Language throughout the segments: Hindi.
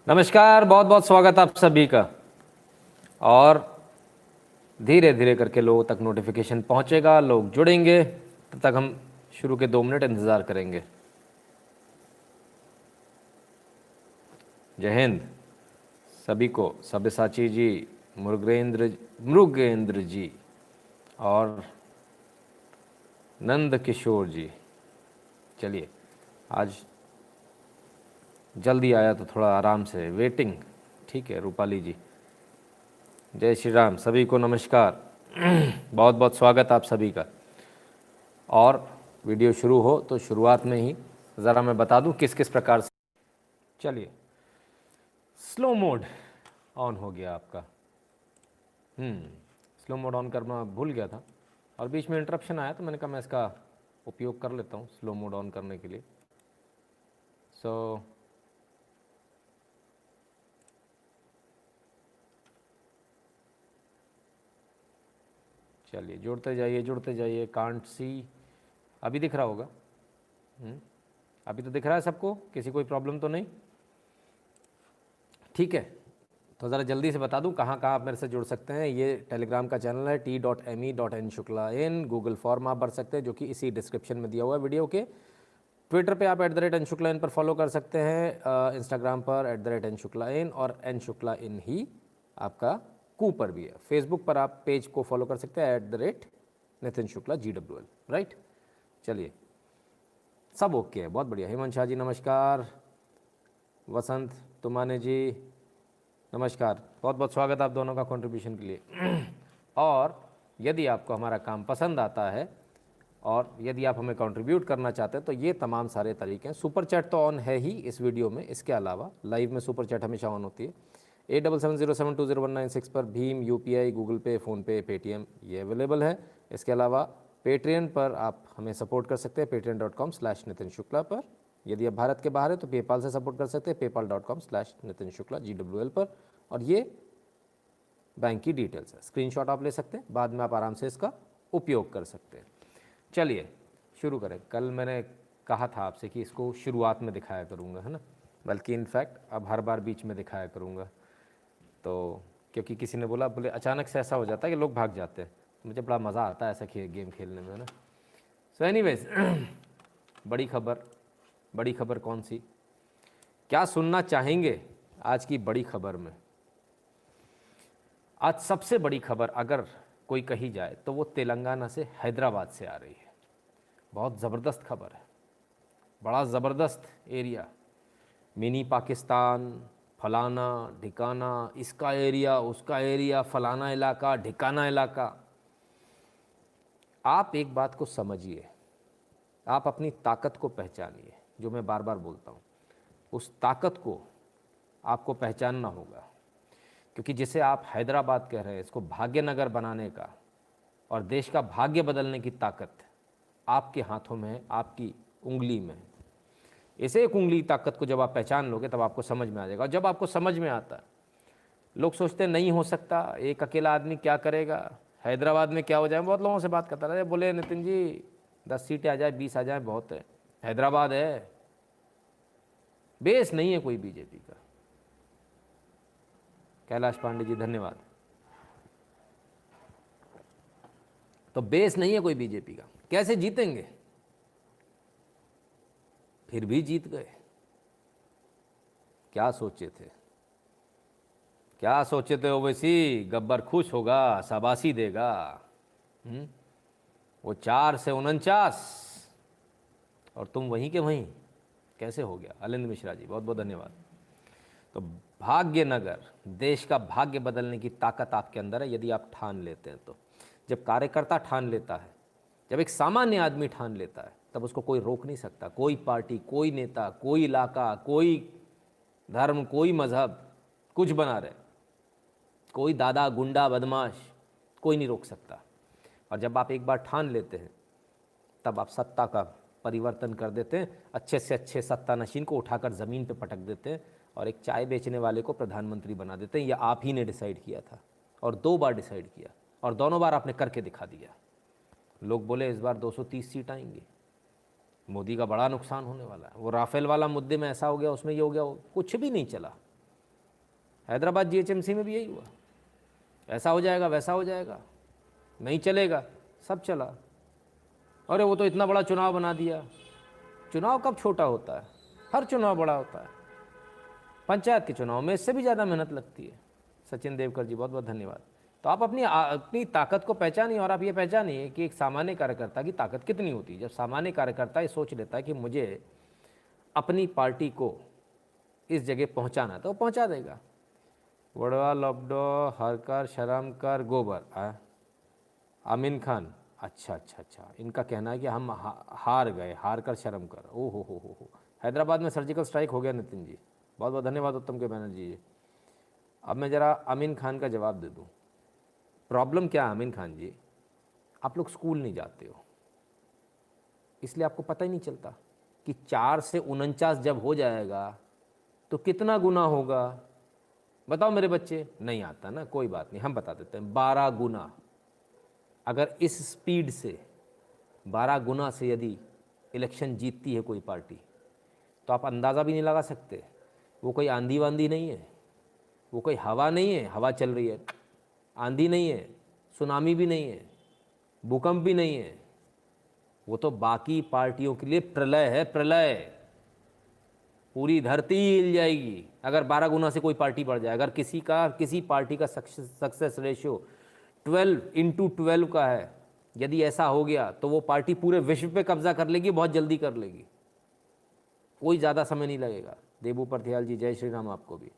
नमस्कार, बहुत बहुत स्वागत आप सभी का। और धीरे धीरे करके लोगों तक नोटिफिकेशन पहुंचेगा, लोग जुड़ेंगे, तब तक हम शुरू के 2 मिनट इंतज़ार करेंगे। जय हिंद सभी को। सब्यसाची जी, मृगेंद्र जी और नंद किशोर जी। चलिए, आज जल्दी आया तो थोड़ा आराम से वेटिंग। ठीक है रूपाली जी, जय श्री राम, सभी को नमस्कार। बहुत बहुत स्वागत आप सभी का। और वीडियो शुरू हो तो शुरुआत में ही ज़रा मैं बता दूं किस किस प्रकार से। चलिए, स्लो मोड ऑन हो गया आपका। स्लो मोड ऑन करना भूल गया था और बीच में इंटरप्शन आया तो मैंने कहा मैं इसका उपयोग कर लेता हूँ स्लो मोड ऑन करने के लिए। चलिए, जुड़ते जाइए। कांट सी, अभी दिख रहा होगा। अभी तो दिख रहा है सबको, किसी कोई प्रॉब्लम तो नहीं? ठीक है, तो ज़रा जल्दी से बता दूं कहाँ कहाँ आप मेरे से जुड़ सकते हैं। ये टेलीग्राम का चैनल है t.me.n शुक्ला इन। गूगल फॉर्म आप भर सकते हैं जो कि इसी डिस्क्रिप्शन में दिया हुआ है वीडियो के। ट्विटर पे आप @n शुक्ला इन पर फॉलो कर सकते हैं। इंस्टाग्राम पर @n शुक्ला इन और n शुक्ला इन ही आपका कू पर भी है। फेसबुक पर आप पेज को फॉलो कर सकते हैं @नितिन शुक्ला GWL। राइट, चलिए सब ओके है, बहुत बढ़िया। हेमंत शाह जी नमस्कार, वसंत तुमाने जी नमस्कार, बहुत बहुत स्वागत आप दोनों का कंट्रीब्यूशन के लिए। और यदि आपको हमारा काम पसंद आता है और यदि आप हमें कंट्रीब्यूट करना चाहते हैं तो ये तमाम सारे तरीके हैं। सुपर चैट तो ऑन है ही इस वीडियो में, इसके अलावा लाइव में सुपर चैट हमेशा ऑन होती है। 8770720196 पर भीम, UPI, गूगल पे, फ़ोनपे, पेटीएम ये अवेलेबल है। इसके अलावा पेट्रियन पर आप हमें सपोर्ट कर सकते हैं, patreon.com/नितिन शुक्ला पर। यदि आप भारत के बाहर है तो पेपाल से सपोर्ट कर सकते हैं, paypal.com/नितिन शुक्ला GWL पर। और ये बैंक की डिटेल्स है, स्क्रीनशॉट आप ले सकते हैं, बाद में आप आराम से इसका उपयोग कर सकते हैं। चलिए शुरू करें। कल मैंने कहा था आपसे कि इसको शुरुआत में दिखाया करूँगा, है ना, बल्कि इनफैक्ट अब हर बार बीच में दिखाया करूँगा। तो क्योंकि किसी ने बोले अचानक से ऐसा हो जाता है कि लोग भाग जाते हैं, मुझे बड़ा मज़ा आता है ऐसा गेम खेलने में, है ना। सो एनीवेज, बड़ी खबर कौन सी, क्या सुनना चाहेंगे आज की बड़ी खबर में? आज सबसे बड़ी खबर अगर कोई कही जाए तो वो तेलंगाना से, हैदराबाद से आ रही है। बहुत ज़बरदस्त खबर है, बड़ा ज़बरदस्त एरिया, मिनी पाकिस्तान, फलाना ढिकाना, इसका एरिया, उसका एरिया, फलाना इलाका, ढिकाना इलाका। आप एक बात को समझिए, आप अपनी ताकत को पहचानिए, जो मैं बार बार बोलता हूँ। उस ताकत को आपको पहचानना होगा, क्योंकि जिसे आप हैदराबाद कह रहे हैं, इसको भाग्यनगर बनाने का और देश का भाग्य बदलने की ताकत आपके हाथों में है, आपकी उंगली में है। इसे एक उंगली ताकत को जब आप पहचान लोगे तब आपको समझ में आ जाएगा। और जब आपको समझ में आता है, लोग सोचते हैं नहीं हो सकता, एक अकेला आदमी क्या करेगा, हैदराबाद में क्या हो जाए। बहुत लोगों से बात करता रहे, बोले नितिन जी 10 सीटें आ जाए, 20 आ जाए, बहुत है, हैदराबाद है, बेस नहीं है कोई बीजेपी का। कैलाश पांडे जी धन्यवाद। तो बेस नहीं है कोई बीजेपी का, कैसे जीतेंगे? फिर भी जीत गए। क्या सोचे थे, क्या सोचे थे ओवैसी? गब्बर खुश होगा, शाबाशी देगा। वो 4 से 49 और तुम वहीं के वहीं, कैसे हो गया? अलिंद मिश्रा जी बहुत बहुत धन्यवाद। तो भाग्यनगर, देश का भाग्य बदलने की ताकत आपके अंदर है यदि आप ठान लेते हैं तो। जब कार्यकर्ता ठान लेता है, जब एक सामान्य आदमी ठान लेता है, तब उसको कोई रोक नहीं सकता। कोई पार्टी, कोई नेता, कोई इलाका, कोई धर्म, कोई मजहब, कुछ बना रहे, कोई दादा गुंडा बदमाश, कोई नहीं रोक सकता। और जब आप एक बार ठान लेते हैं तब आप सत्ता का परिवर्तन कर देते हैं, अच्छे से अच्छे सत्ता नशीन को उठाकर ज़मीन पे पटक देते हैं और एक चाय बेचने वाले को प्रधानमंत्री बना देते हैं। यह आप ही ने डिसाइड किया था और 2 बार डिसाइड किया और दोनों बार आपने करके दिखा दिया। लोग बोले इस बार 230 सीट आएंगी, मोदी का बड़ा नुकसान होने वाला है, वो राफेल वाला मुद्दे में ऐसा हो गया, उसमें ये हो गया, कुछ भी नहीं चला। हैदराबाद जीएचएमसी में भी यही हुआ, ऐसा हो जाएगा वैसा हो जाएगा, नहीं चलेगा, सब चला। अरे वो तो इतना बड़ा चुनाव बना दिया। चुनाव कब छोटा होता है? हर चुनाव बड़ा होता है। पंचायत के चुनाव में इससे भी ज़्यादा मेहनत लगती है। सचिन देवकर जी बहुत बहुत धन्यवाद। तो आप अपनी ताकत को पहचानिए, और आप ये पहचानिए कि एक सामान्य कार्यकर्ता की ताकत कितनी होती है। जब सामान्य कार्यकर्ता ये सोच लेता है कि मुझे अपनी पार्टी को इस जगह पहुंचाना है, तो वो पहुंचा देगा। वड़वा लबडो हरकर शर्म कर गोबर, आमिन खान, अच्छा, इनका कहना है कि हम हार गए, हार कर शर्म कर। ओ हो। हैदराबाद में सर्जिकल स्ट्राइक हो गया नितिन जी, बहुत बहुत धन्यवाद उत्तम के बनर्जी जी। अब मैं ज़रा आमिन खान का जवाब दे दूं। प्रॉब्लम क्या है आमिन खान जी? आप लोग स्कूल नहीं जाते हो, इसलिए आपको पता ही नहीं चलता कि 4 से 49 जब हो जाएगा तो कितना गुना होगा। बताओ मेरे बच्चे, नहीं आता ना, कोई बात नहीं, हम बता देते हैं। 12 गुना। अगर इस स्पीड से 12 गुना से यदि इलेक्शन जीतती है कोई पार्टी, तो आप अंदाज़ा भी नहीं लगा सकते। वो कोई आंधी वांधी नहीं है, वो कोई हवा नहीं है, हवा चल रही है, आंधी नहीं है, सुनामी भी नहीं है, भूकंप भी नहीं है। वो तो बाकी पार्टियों के लिए प्रलय है, प्रलय। पूरी धरती हिल जाएगी अगर 12 गुना से कोई पार्टी बढ़ जाए। अगर किसी पार्टी का सक्सेस रेशियो 12/12 का है, यदि ऐसा हो गया तो वो पार्टी पूरे विश्व पे कब्जा कर लेगी, बहुत जल्दी कर लेगी, कोई ज़्यादा समय नहीं लगेगा। देबू परथियाल जी, जय श्री राम आपको भी।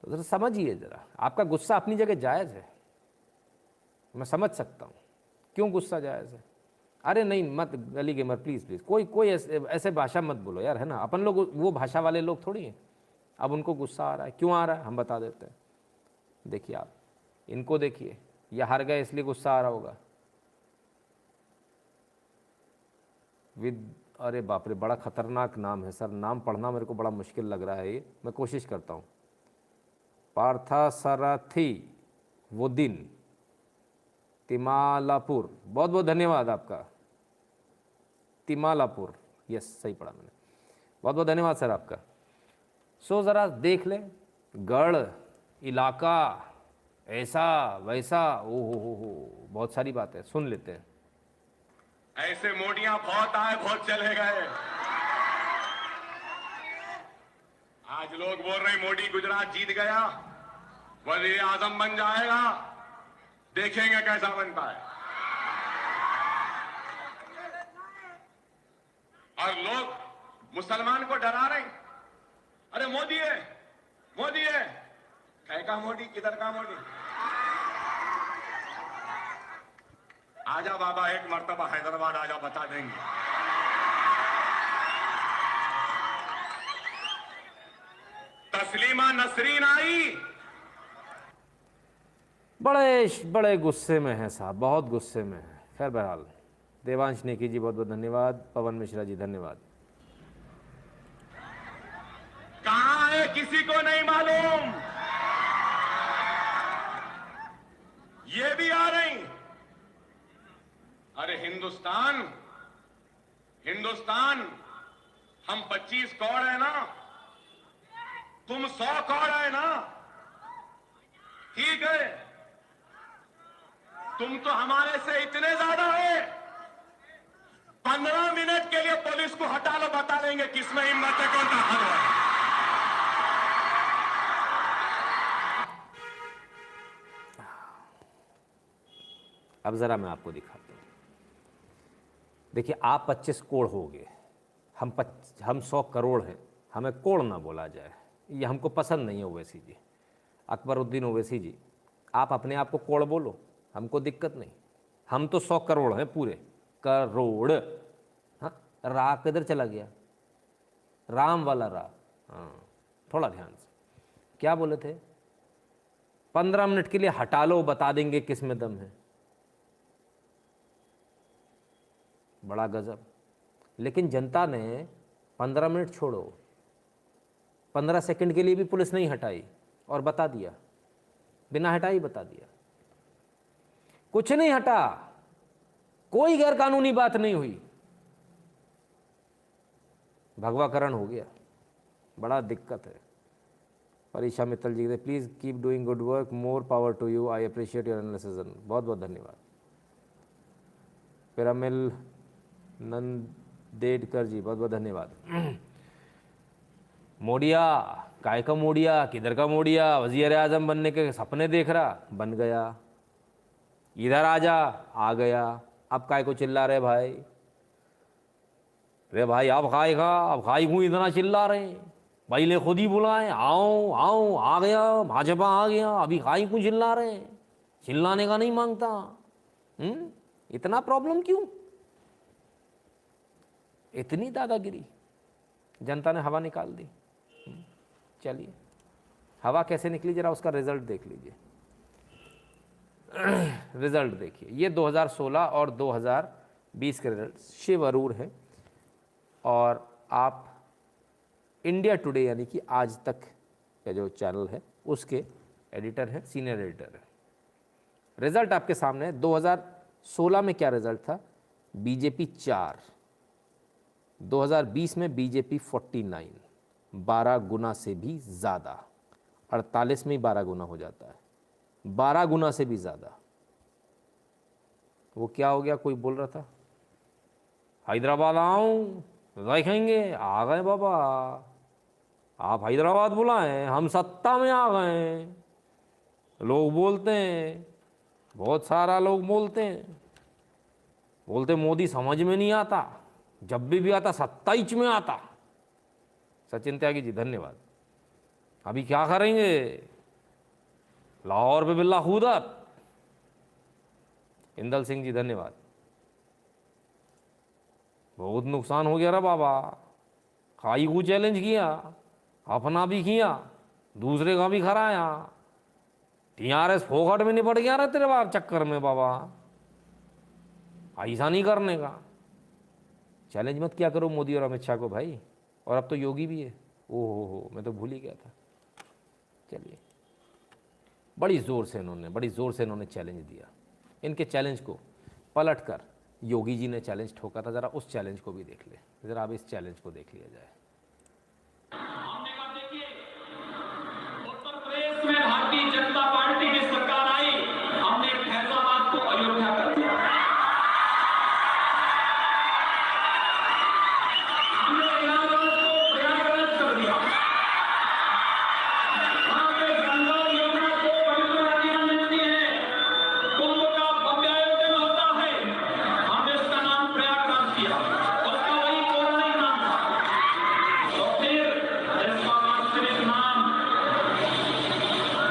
तो ज़रा समझिए, ज़रा आपका गुस्सा अपनी जगह जायज़ है, मैं समझ सकता हूँ क्यों गुस्सा जायज़ है। अरे नहीं, मत गली गेमर, प्लीज़ कोई ऐसे भाषा मत बोलो यार, है ना। अपन लोग वो भाषा वाले लोग थोड़ी हैं। अब उनको गुस्सा आ रहा है, क्यों आ रहा है हम बता देते हैं। देखिए आप इनको देखिए, ये हार गए इसलिए गुस्सा आ रहा होगा। अरे बाप रे, बड़ा खतरनाक नाम है सर, नाम पढ़ना मेरे को बड़ा मुश्किल लग रहा है, ये मैं कोशिश करता हूँ। पार्थसारथी वुद्दीन तिमालापुर, बहुत बहुत धन्यवाद आपका। तिमालापुर, यस सही पढ़ा मैंने, बहुत बहुत धन्यवाद सर आपका। सो ज़रा देख ले, गढ़ इलाका ऐसा वैसा, ओ हो, बहुत सारी बातें सुन लेते हैं। ऐसे मोडियां बहुत आए बहुत चले गए। आज लोग बोल रहे मोदी गुजरात जीत गया, वज़ीर आज़म बन जाएगा, देखेंगे कैसा बनता है। और लोग मुसलमान को डरा रहे, अरे मोदी है, मोदी है, का मोदी, किधर का मोदी। आजा बाबा, एक मर्तबा हैदराबाद आजा, बता देंगे। तस्लीमा नसरीन आई। बड़े गुस्से में है साहब, बहुत गुस्से में है। खैर बहरहाल, देवांश नेकी जी बहुत बहुत धन्यवाद, पवन मिश्रा जी धन्यवाद। कहां है किसी को नहीं मालूम, ये भी आ रही। अरे हिंदुस्तान, हम 25 करोड़ है ना, तुम 100 करोड़ है ना, ठीक है। तुम तो हमारे से इतने ज्यादा है, 15 मिनट के लिए पुलिस को हटा लो, बता देंगे किसमें हिम्मत है, कौन ताकत है। अब ज़रा मैं आपको दिखाता हूँ। देखिए, आप 25 करोड़ हो गए, हम 100 करोड़ हैं, हमें करोड़ ना बोला जाए, ये हमको पसंद नहीं है। ओवैसी जी, अकबरुद्दीन ओवैसी जी, आप अपने आप को करोड़ बोलो, हमको दिक्कत नहीं। हम तो 100 करोड़ हैं, पूरे करोड़। हाँ, रा किधर चला गया? राम वाला रा, हाँ थोड़ा ध्यान से। क्या बोले थे? 15 मिनट के लिए हटा लो, बता देंगे किस में दम है। बड़ा गजब। लेकिन जनता ने 15 मिनट छोड़ो, 15 सेकंड के लिए भी पुलिस नहीं हटाई और बता दिया, बिना हटाई बता दिया। कुछ नहीं हटा, कोई गैरकानूनी बात नहीं हुई, भगवाकरण हो गया। बड़ा दिक्कत है। परीक्षा Mittal ji, please keep doing good work, more power to you, I appreciate your analysis. बहुत बहुत धन्यवाद। पिरामिल नंदेडकर जी, बहुत बहुत धन्यवाद। मोडिया, काय का मोडिया, किधर का मोडिया, वजीर आजम बनने के सपने देख रहा, बन गया। इधर आ जा, आ गया। अब काय को चिल्ला रहे भाई? रे भाई अब खाएगा, अब खाई क्यों इतना चिल्ला रहे? पहले खुद ही बुलाए, आओ आओ, आ गया, भाजपा आ गया, अभी खाई क्यों चिल्ला रहे? चिल्लाने का नहीं मांगता। इतना प्रॉब्लम क्यों? इतनी दादागिरी? जनता ने हवा निकाल दी। चलिए, हवा कैसे निकली जरा उसका रिजल्ट देख लीजिए। रिजल्ट देखिए, ये 2016 और 2020 के रिजल्ट शिव अरूर है, और आप इंडिया टुडे यानी कि आज तक का जो चैनल है उसके एडिटर हैं, सीनियर एडिटर है। रिजल्ट आपके सामने है। 2016 में क्या रिजल्ट था? बीजेपी 4, 2020 में बीजेपी 49, 12 गुना से भी ज़्यादा। 48 में ही 12 गुना हो जाता है, 12 गुना से भी ज़्यादा। वो क्या हो गया? कोई बोल रहा था हैदराबाद आऊँ देखेंगे, आ गए बाबा। आप हैदराबाद बुलाएं, हम सत्ता में आ गए। लोग बोलते हैं, बहुत सारा लोग बोलते हैं, बोलते मोदी समझ में नहीं आता, जब भी आता 27 में आता। सचिन त्यागी जी धन्यवाद। अभी क्या करेंगे? लाहौर पे बिल्ला खूदत। इंदल सिंह जी धन्यवाद। बहुत नुकसान हो गया रे बाबा, खाई को चैलेंज किया, अपना भी किया, दूसरे का भी खराया। टीआरएस फोकट में निपट गया रे तेरे बाप चक्कर में बाबा, ऐसा नहीं करने का। चैलेंज मत क्या करो मोदी और अमित शाह को भाई। और अब तो योगी भी है। ओहो हो, मैं तो भूल ही गया था। चलिए, बड़ी ज़ोर से इन्होंने चैलेंज दिया। इनके चैलेंज को पलट कर योगी जी ने चैलेंज ठोका था। ज़रा उस चैलेंज को भी देख ले, ज़रा अब इस चैलेंज को देख लिया जाए। हमने कहा देखिए, उत्तर प्रदेश में भारतीय जनता पार्टी की सरकार आई, हमने फैजाबाद को अयोध्या कर दिया। हमने इलाहाबाद को प्रयागराज कर दिया। वहां पे गंगा यमुना को पवित्र नदियां मिलती हैं, कुंभ का भव्य आयोजन होता है, हमने इसका नाम प्रयागराज किया। उसका वही पौराणिक नाम था। तो फिर इसका वास्तविक नाम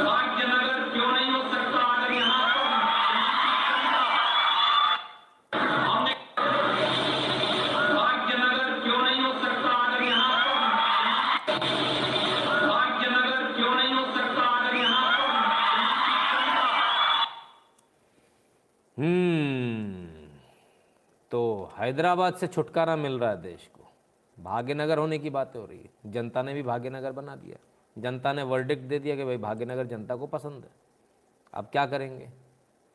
भाग्यनगर क्यों नहीं हो सकता? अगर यहाँ हमने भाग्यनगर क्यों नहीं हो सकता? अगर यहाँ भाग्यनगर क्यों नहीं हो सकता? अगर यहाँ तो हैदराबाद से छुटकारा मिल रहा है देश को। भाग्यनगर होने की बातें हो रही है। जनता ने भी भाग्यनगर बना दिया। जनता ने वर्डिक्ट दे दिया कि भाई भाग्यनगर जनता को पसंद है। अब क्या करेंगे?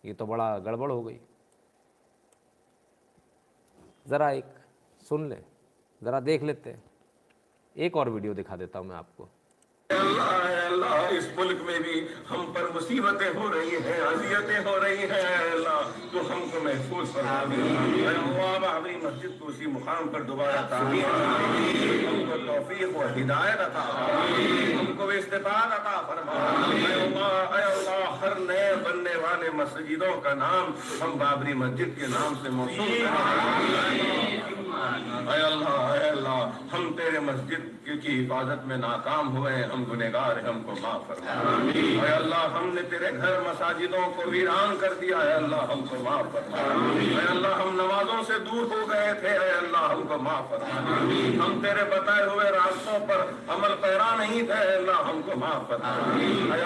ये तो बड़ा गड़बड़ हो गई। ज़रा एक सुन ले, ज़रा देख लेते हैं। एक और वीडियो दिखा देता हूँ मैं आपको। अल्लाह, इस मुल्क में भी हम पर मुसीबतें हो रही हैं, अजियतें हो रही हैं। अल्लाह, तो हमको महफूज फरमा दे। अल्लाह, बाबरी मस्जिद को उसी मुकाम पर दोबारा तामीर, हमको तौफीक व हिदायत अता, हमको इस्तिताअत अता फरमा। अल्लाह, हर नए बनने वाले मस्जिदों का नाम हम बाबरी मस्जिद के नाम से मौसूल करें। अल्लाह, हम तेरे मस्जिद की हिफाजत में नाकाम हुए, हम गुनहगार, हमको माफ फरमा। अल्लाह, हमने तेरे घर मसाजिदों को वीरान कर दिया है, अल्लाह हमको माफ फरमा। अल्लाह, हम नमाजों से दूर हो गए थे, अल्लाह हमको माफ फरमा। हम तेरे बताए हुए रास्तों पर अमल पैरा नहीं थे, अल्लाह हमको माफ फरमा।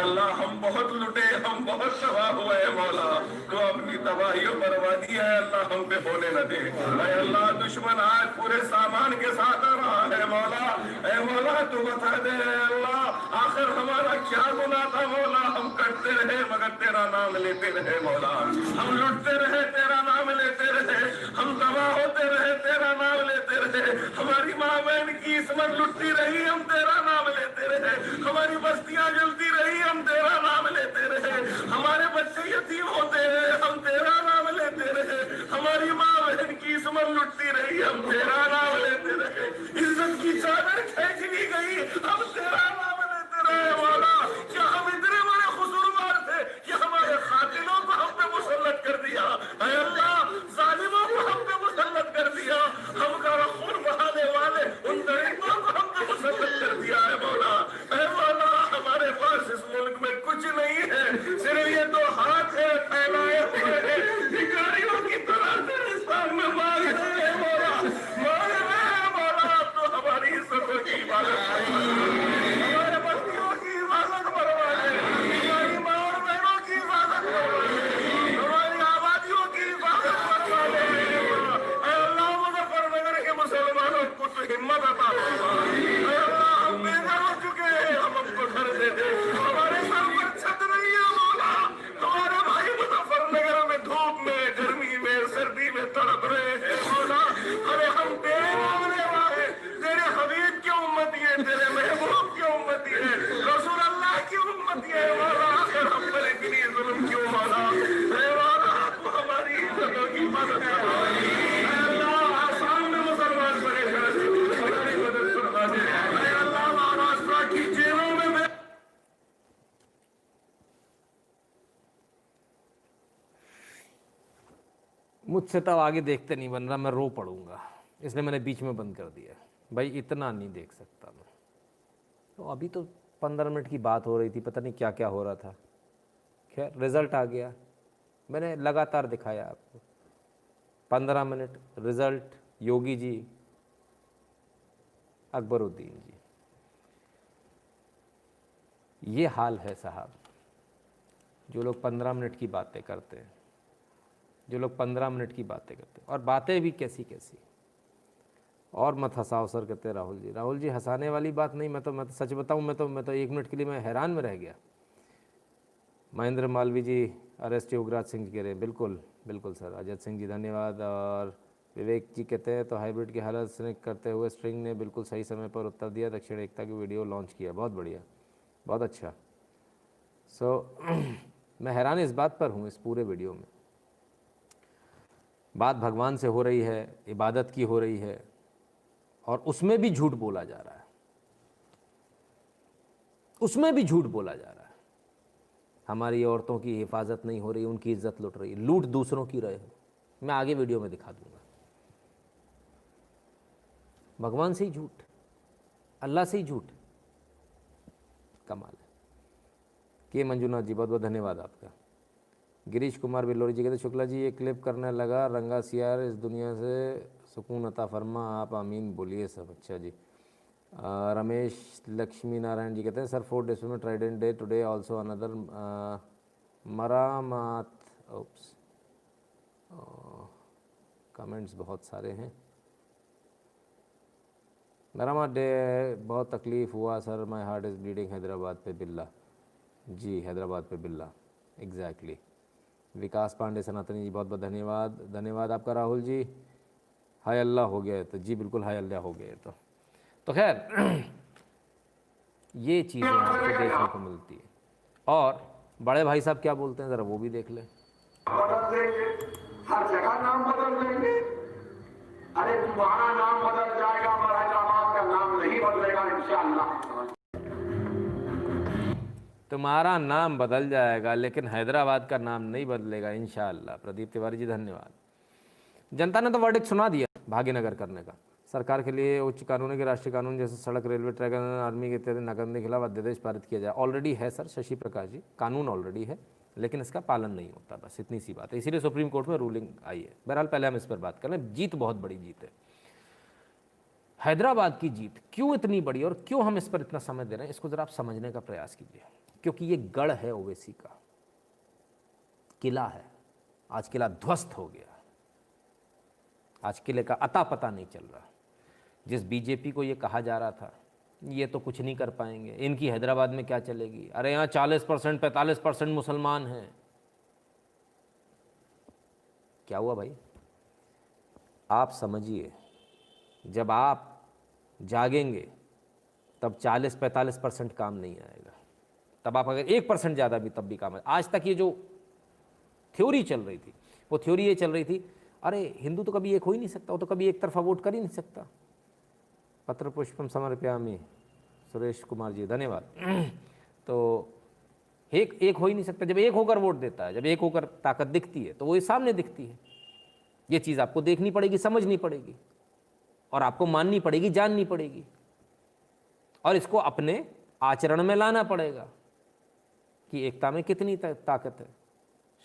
अल्लाह, हम बहुत लुटे, हम बहुत तबाह हुए मौला, तो अपनी तबाही और बर्बादी है अल्लाह हम पे होने न दे। अल्लाह, दुश्मन आज पूरे सामान के साथ आ रहा है मौला। ऐ मौला, तू बता दे अल्लाह, आखिर हमारा क्या गुनाह था मौला? हम करते रहे मगर तेरा नाम लेते रहे मौला, हम लुटते रहे तेरा नाम लेते रहे, हम तबाह होते रहे तेरा नाम लेते रहे, हमारी माँ बहन की इसमत लुटती रही, हम तेरा नाम लेते रहे, हमारी बस्तियां मुझसे तो आगे देखते नहीं बन रहा, मैं रो पड़ूंगा, इसलिए मैंने बीच में बंद कर दिया। भाई इतना नहीं देख सकता मैं। तो अभी तो 15 मिनट की बात हो रही थी, पता नहीं क्या क्या हो रहा था। खैर रिज़ल्ट आ गया, मैंने लगातार दिखाया आपको। 15 मिनट रिज़ल्ट, योगी जी, अकबरुद्दीन जी। ये हाल है साहब, जो लोग 15 मिनट की बातें करते हैं, जो लोग 15 मिनट की बातें करते हैं, और बातें भी कैसी कैसी। और मत हंसाओ सर, कहते हैं राहुल जी। राहुल जी हंसाने वाली बात नहीं, मैं तो सच बताऊं, मैं तो 1 मिनट के लिए मैं हैरान में रह गया। महेंद्र मालवी जी अरेस्ट योगराज सिंह जी कह रहे हैं, बिल्कुल बिल्कुल सर। अजय सिंह जी धन्यवाद। और विवेक जी कहते हैं तो हाइब्रिड की हालत से करते हुए स्ट्रिंग ने बिल्कुल सही समय पर उत्तर दिया, दक्षिण एकता की वीडियो लॉन्च किया, बहुत बढ़िया, बहुत अच्छा। मैं हैरान इस बात पर हूँ, इस पूरे वीडियो में बात भगवान से हो रही है, इबादत की हो रही है, और उसमें भी झूठ बोला जा रहा है, उसमें भी झूठ बोला जा रहा है। हमारी औरतों की हिफाजत नहीं हो रही, उनकी इज्जत लुट रही, लूट दूसरों की रहे हो। मैं आगे वीडियो में दिखा दूंगा। भगवान से ही झूठ, अल्लाह से ही झूठ, कमाल है। के मंजुनाथ जी बहुत बहुत धन्यवाद आपका। गिरीश कुमार बिल्लोरी जी कहते शुक्ला जी ये क्लिप करने लगा, रंगा सियार इस दुनिया से सुकून अता फरमा, आप आमीन बोलिए सब। अच्छा जी। रमेश लक्ष्मी नारायण जी कहते हैं सर 4 डेज में trident day today also another मरामात। ओप्स, कमेंट्स बहुत सारे हैं। मरामात डे, बहुत तकलीफ़ हुआ sir, my heart is bleeding, Hyderabad पे बिल्ला। जी हैदराबाद पे बिल्ला, एग्जैक्टली। विकास पांडे सनातनी जी बहुत बहुत धन्यवाद, धन्यवाद आपका राहुल जी। हाय अल्लाह हो गया है तो जी बिल्कुल हाय अल्लाह हो गया है। तो खैर ये चीज़ें आपको देखने को मिलती है। और बड़े भाई साहब क्या बोलते हैं ज़रा वो भी देख लें। बदल देंगे, हर जगह नाम बदल देंगे। अरे तुम्हारा नाम बदल जाएगा, मगर हैदराबाद का नाम नहीं बदलेगा इंशाअल्लाह। तुम्हारा नाम बदल जाएगा लेकिन हैदराबाद का नाम नहीं बदलेगा इंशाअल्लाह। प्रदीप तिवारी जी धन्यवाद। जनता ने तो वर्डिक्ट सुना दिया भाग्यनगर करने का। सरकार के लिए उच्च कानून के राष्ट्रीय कानून जैसे सड़क, रेलवे, ट्रैक, आर्मी के इत्यादि नाकाबंदी के खिलाफ अध्यादेश पारित किया जाए। ऑलरेडी है सर शशि प्रकाश जी, कानून ऑलरेडी है, लेकिन इसका पालन नहीं होता, बस इतनी सी बात है। इसीलिए सुप्रीम कोर्ट में रूलिंग आई है। बहरहाल पहले हम इस पर बात करें। जीत बहुत बड़ी जीत है, हैदराबाद की जीत क्यों इतनी बड़ी और क्यों हम इस पर इतना समय दे रहे हैं, इसको ज़रा आप समझने का प्रयास कीजिए। क्योंकि ये गढ़ है ओवैसी का, किला है। आज किला ध्वस्त हो गया, आज किले का अता पता नहीं चल रहा। जिस बीजेपी को ये कहा जा रहा था ये तो कुछ नहीं कर पाएंगे, इनकी हैदराबाद में क्या चलेगी, अरे यहाँ 40% 45% मुसलमान हैं। क्या हुआ भाई? आप समझिए, जब आप जागेंगे तब 40-45% काम नहीं आएगा। तब आप अगर 1% ज़्यादा भी तब भी काम है। आज तक ये जो थ्योरी चल रही थी वो थ्योरी ये चल रही थी, अरे हिंदू तो कभी एक हो ही नहीं सकता, वो तो कभी एक तरफा वोट कर ही नहीं सकता। पत्र पुष्पम समर्पयामि सुरेश कुमार जी धन्यवाद। तो एक हो ही नहीं सकता। जब एक होकर वोट देता है, जब एक होकर ताकत दिखती है तो वो सामने दिखती है। ये चीज़ आपको देखनी पड़ेगी, समझनी पड़ेगी, और आपको माननी पड़ेगी, जाननी पड़ेगी, और इसको अपने आचरण में लाना पड़ेगा कि एकता में कितनी ताकत है।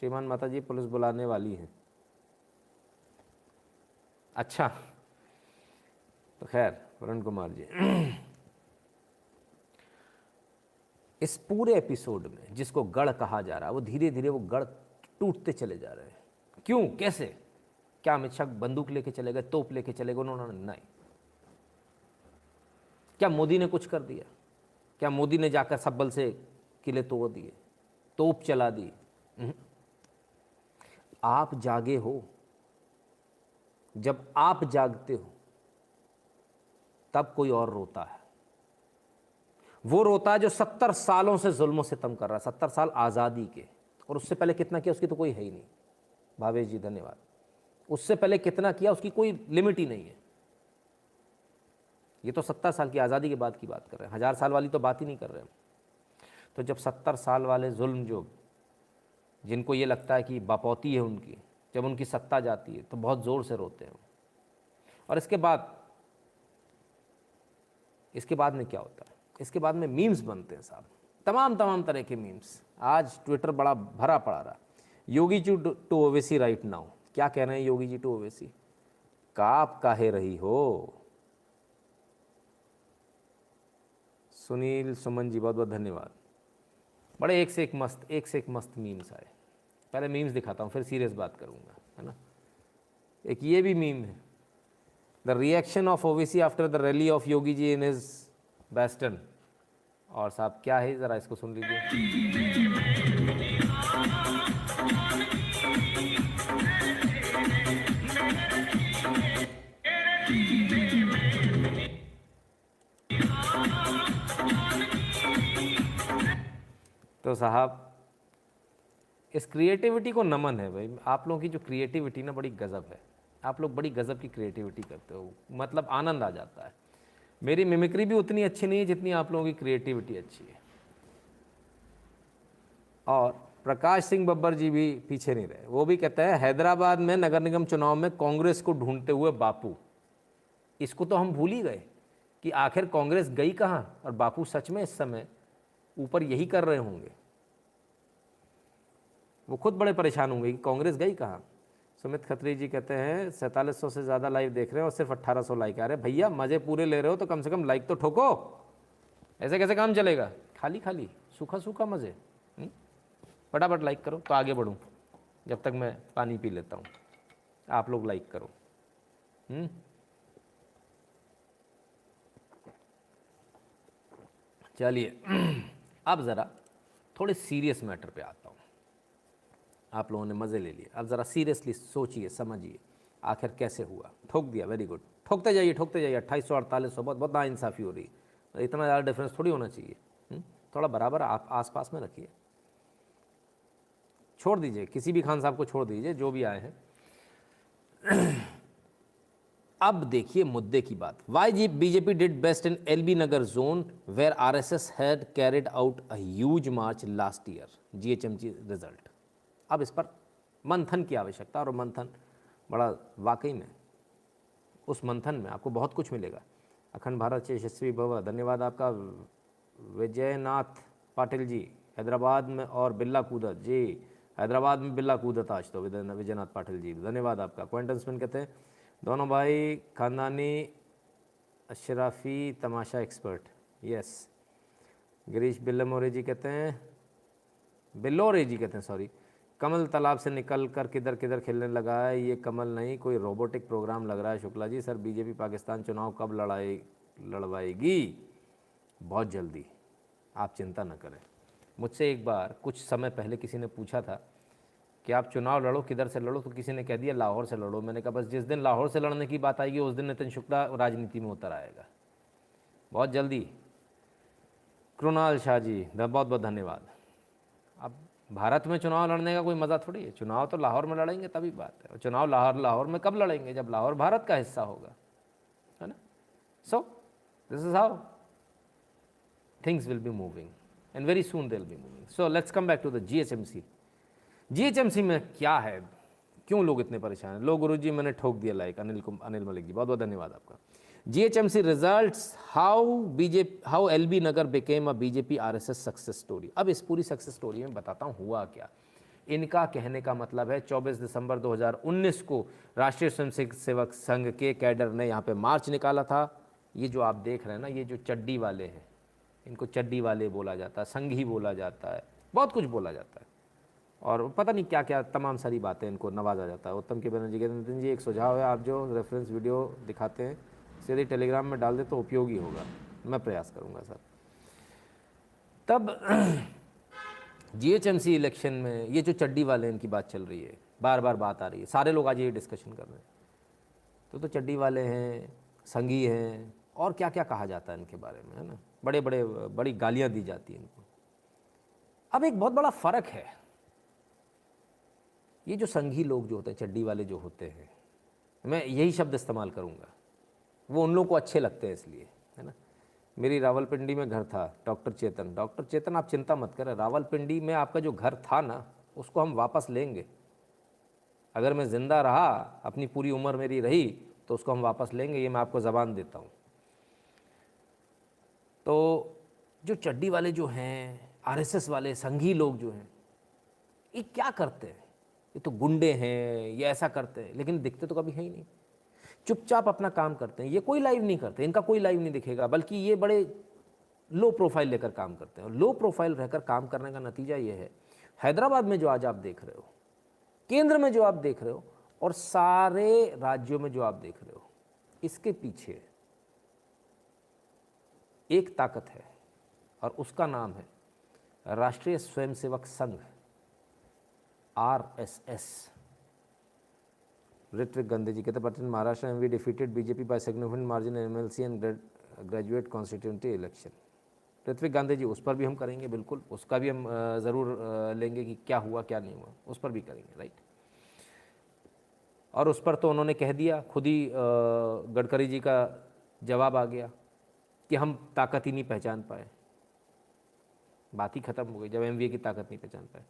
श्रीमान माता जी पुलिस बुलाने वाली है। अच्छा, तो खैर वरुण कुमार जी, इस पूरे एपिसोड में जिसको गढ़ कहा जा रहा है वो धीरे धीरे वो गढ़ टूटते चले जा रहे हैं। क्यों, कैसे? क्या अमित शाह बंदूक लेके चले गए, तोप लेके चले गए उन्होंने? नहीं। क्या मोदी ने कुछ कर दिया? क्या मोदी ने जाकर सब बल से किले तोड़ दिए, तोप चला दी? आप जागे हो, जब आप जागते हो तब कोई और रोता है। वो रोता है जो 70 सालों से जुल्म सितम कर रहा है, 70 साल आज़ादी के, और उससे पहले कितना किया उसकी तो कोई है ही नहीं। भावेश जी धन्यवाद। उससे पहले कितना किया उसकी कोई लिमिट ही नहीं है। ये तो 70 साल की आज़ादी के बाद की बात कर रहे हैं, 1000 साल वाली तो बात ही नहीं कर रहे हैं। तो जब 70 साल वाले जुल्म, जो जिनको ये लगता है कि बापौती है उनकी, जब उनकी सत्ता जाती है तो बहुत ज़ोर से रोते हैं। और इसके बाद में क्या होता है? इसके बाद में मीम्स बनते हैं साहब, तमाम तरह के मीम्स। आज ट्विटर बड़ा भरा पड़ा रहा। Yogi ji to Owaisi right now, क्या कह रहे हैं योगी जी टू ओवैसी? काप काहे रही हो? सुनील सुमन जी बहुत बहुत धन्यवाद। बड़े एक से एक मस्त मीम्स आए। पहले मीम्स दिखाता हूँ, फिर सीरियस बात करूँगा, है ना। एक ये भी मीम है, the reaction of Owaisi after the rally of Yogi ji in his bastion. और साहब क्या है, ज़रा इसको सुन लीजिए। तो साहब इस क्रिएटिविटी को नमन है भाई। आप लोगों की जो क्रिएटिविटी ना बड़ी गज़ब है। आप लोग बड़ी गज़ब की क्रिएटिविटी करते हो, मतलब आनंद आ जाता है। मेरी मिमिक्री भी उतनी अच्छी नहीं है जितनी आप लोगों की क्रिएटिविटी अच्छी है। और प्रकाश सिंह बब्बर जी भी पीछे नहीं रहे, वो भी कहते हैं हैदराबाद में नगर निगम चुनाव में कांग्रेस को ढूंढते हुए बापू। इसको तो हम भूल ही गए कि आखिर कांग्रेस गई कहाँ, और बापू सच में इस समय ऊपर यही कर रहे होंगे। वो खुद बड़े परेशान होंगे कि कांग्रेस गई कहाँ। सुमित खत्री जी कहते हैं 4700 से ज़्यादा लाइव देख रहे हैं और सिर्फ 1800 लाइक आ रहे हैं। भैया मज़े पूरे ले रहे हो तो कम से कम लाइक तो ठोको, ऐसे कैसे काम चलेगा? खाली सूखा मज़े। फटाफट लाइक करो तो आगे बढ़ूँ, जब तक मैं पानी पी लेता हूँ। आप लोग लाइक करो। चलिए अब ज़रा थोड़े सीरियस मैटर पे आता हूँ। आप लोगों ने मज़े ले लिए, अब ज़रा सीरियसली सोचिए, समझिए आखिर कैसे हुआ। ठोक दिया, वेरी गुड, ठोकते जाइए 2800 4800, बहुत नाइंसाफ़ी हो रही है। तो इतना ज़्यादा डिफरेंस थोड़ी होना चाहिए। थोड़ा बराबर आप आसपास में रखिए। छोड़ दीजिए, किसी भी खान साहब को छोड़ दीजिए, जो भी आए हैं। अब देखिए मुद्दे की बात। Why BJP did best in LB Nagar zone where RSS had carried out a huge march last year, GHMC result. अब इस पर मंथन की आवश्यकता, और मंथन बड़ा वाकई में, उस मंथन में आपको बहुत कुछ मिलेगा। अखंड भारत यशस्वी भव, धन्यवाद आपका। विजयनाथ पाटिल जी हैदराबाद में, और बिल्ला कूदत जी हैदराबाद में, बिल्ला कूदत आज तो। विजयनाथ पाटिल जी धन्यवाद आपका। क्वेंटन स्पिन कहते हैं दोनों भाई खानदानी अशराफी तमाशा एक्सपर्ट, यस। गिरीश बिल्लोरे जी कहते हैं सॉरी, कमल तालाब से निकल कर किधर खेलने लगा है। ये कमल नहीं, कोई रोबोटिक प्रोग्राम लग रहा है। शुक्ला जी सर, बीजेपी पाकिस्तान चुनाव कब लड़वाएगी? बहुत जल्दी, आप चिंता न करें। मुझसे एक बार कुछ समय पहले किसी ने पूछा था कि आप चुनाव लड़ो, किधर से लड़ो, तो किसी ने कह दिया लाहौर से लड़ो। मैंने कहा बस जिस दिन लाहौर से लड़ने की बात आएगी उस दिन नितिन शुक्ला राजनीति में उतर आएगा, बहुत जल्दी। कृणाल शाह जी बहुत बहुत धन्यवाद। अब भारत में चुनाव लड़ने का कोई मज़ा थोड़ी है, चुनाव तो लाहौर में लड़ेंगे तभी बात है। और चुनाव लाहौर में कब लड़ेंगे? जब लाहौर भारत का हिस्सा होगा, है ना। So this is how things will be moving and very soon they will be moving. So let's come back to the GHMC. GHMC में क्या है, क्यों लोग इतने परेशान हैं? लो गुरुजी मैंने ठोक दिया लाइक, अनिल मलिक जी बहुत बहुत धन्यवाद आपका। GHMC results, how LB Nagar became a BJP RSS success story. अब इस पूरी सक्सेस स्टोरी में बताता हूँ हुआ क्या। इनका कहने का मतलब है 24 दिसंबर 2019 को राष्ट्रीय स्वयंसेवक संघ के कैडर ने यहाँ पे मार्च निकाला था। ये जो आप देख रहे हैं ना, ये जो चड्डी वाले हैं, इनको चड्डी वाले बोला जाता है, संघी बोला जाता है, बहुत कुछ बोला जाता है, और पता नहीं क्या क्या तमाम सारी बातें इनको नवाजा जाता है। उत्तम के बनर्जी कहते हैं नितिन जी एक सुझाव है, आप जो रेफरेंस वीडियो दिखाते हैं सीधे टेलीग्राम में डाल दे तो उपयोगी होगा। मैं प्रयास करूंगा सर। तब जीएचएमसी इलेक्शन में ये जो चड्डी वाले इनकी बात चल रही है, बार बार बात आ रही है, सारे लोग आज ये डिस्कशन कर रहे हैं। तो चड्डी वाले हैं, संघी हैं, और क्या क्या कहा जाता है इनके बारे में, है ना। बड़ी गालियां दी जाती हैं इनको। अब एक बहुत बड़ा फ़र्क है, ये जो संघी लोग जो होते हैं, चड्डी वाले जो होते हैं, मैं यही शब्द इस्तेमाल करूंगा, वो उन लोगों को अच्छे लगते हैं इसलिए, है ना। मेरी रावलपिंडी में घर था, डॉक्टर चेतन आप चिंता मत करें, रावलपिंडी में आपका जो घर था ना उसको हम वापस लेंगे। अगर मैं ज़िंदा रहा, अपनी पूरी उम्र मेरी रही, तो उसको हम वापस लेंगे, ये मैं आपको ज़बान देता हूँ। तो जो चड्डी वाले जो हैं, आरएसएस वाले संघी लोग जो हैं, ये क्या करते हैं? ये तो गुंडे हैं, ये ऐसा करते हैं, लेकिन दिखते तो कभी है ही नहीं। चुपचाप अपना काम करते हैं, ये कोई लाइव नहीं करते, इनका कोई लाइव नहीं दिखेगा, बल्कि ये बड़े लो प्रोफाइल लेकर काम करते हैं। और लो प्रोफाइल रहकर काम करने का नतीजा ये है, हैदराबाद में जो आज आप देख रहे हो, केंद्र में जो आप देख रहे हो, और सारे राज्यों में जो आप देख रहे हो, इसके पीछे एक ताकत है और उसका नाम है राष्ट्रीय स्वयंसेवक संघ, RSS। ऋत्विक गांधी जी कहते but in Maharashtra M V defeated BJP by significant margin MLC and graduate constituency election. Ritvik Gandhi ji, उस पर भी हम करेंगे, बिल्कुल उसका भी हम ज़रूर लेंगे कि क्या हुआ क्या नहीं हुआ, उस पर भी करेंगे, राइट। और उस पर तो उन्होंने कह दिया, खुद ही गडकरी जी का जवाब आ गया कि हम ताकत ही नहीं पहचान पाए। बात ही खत्म हो गई जब MVA की ताकत नहीं पहचान पाए।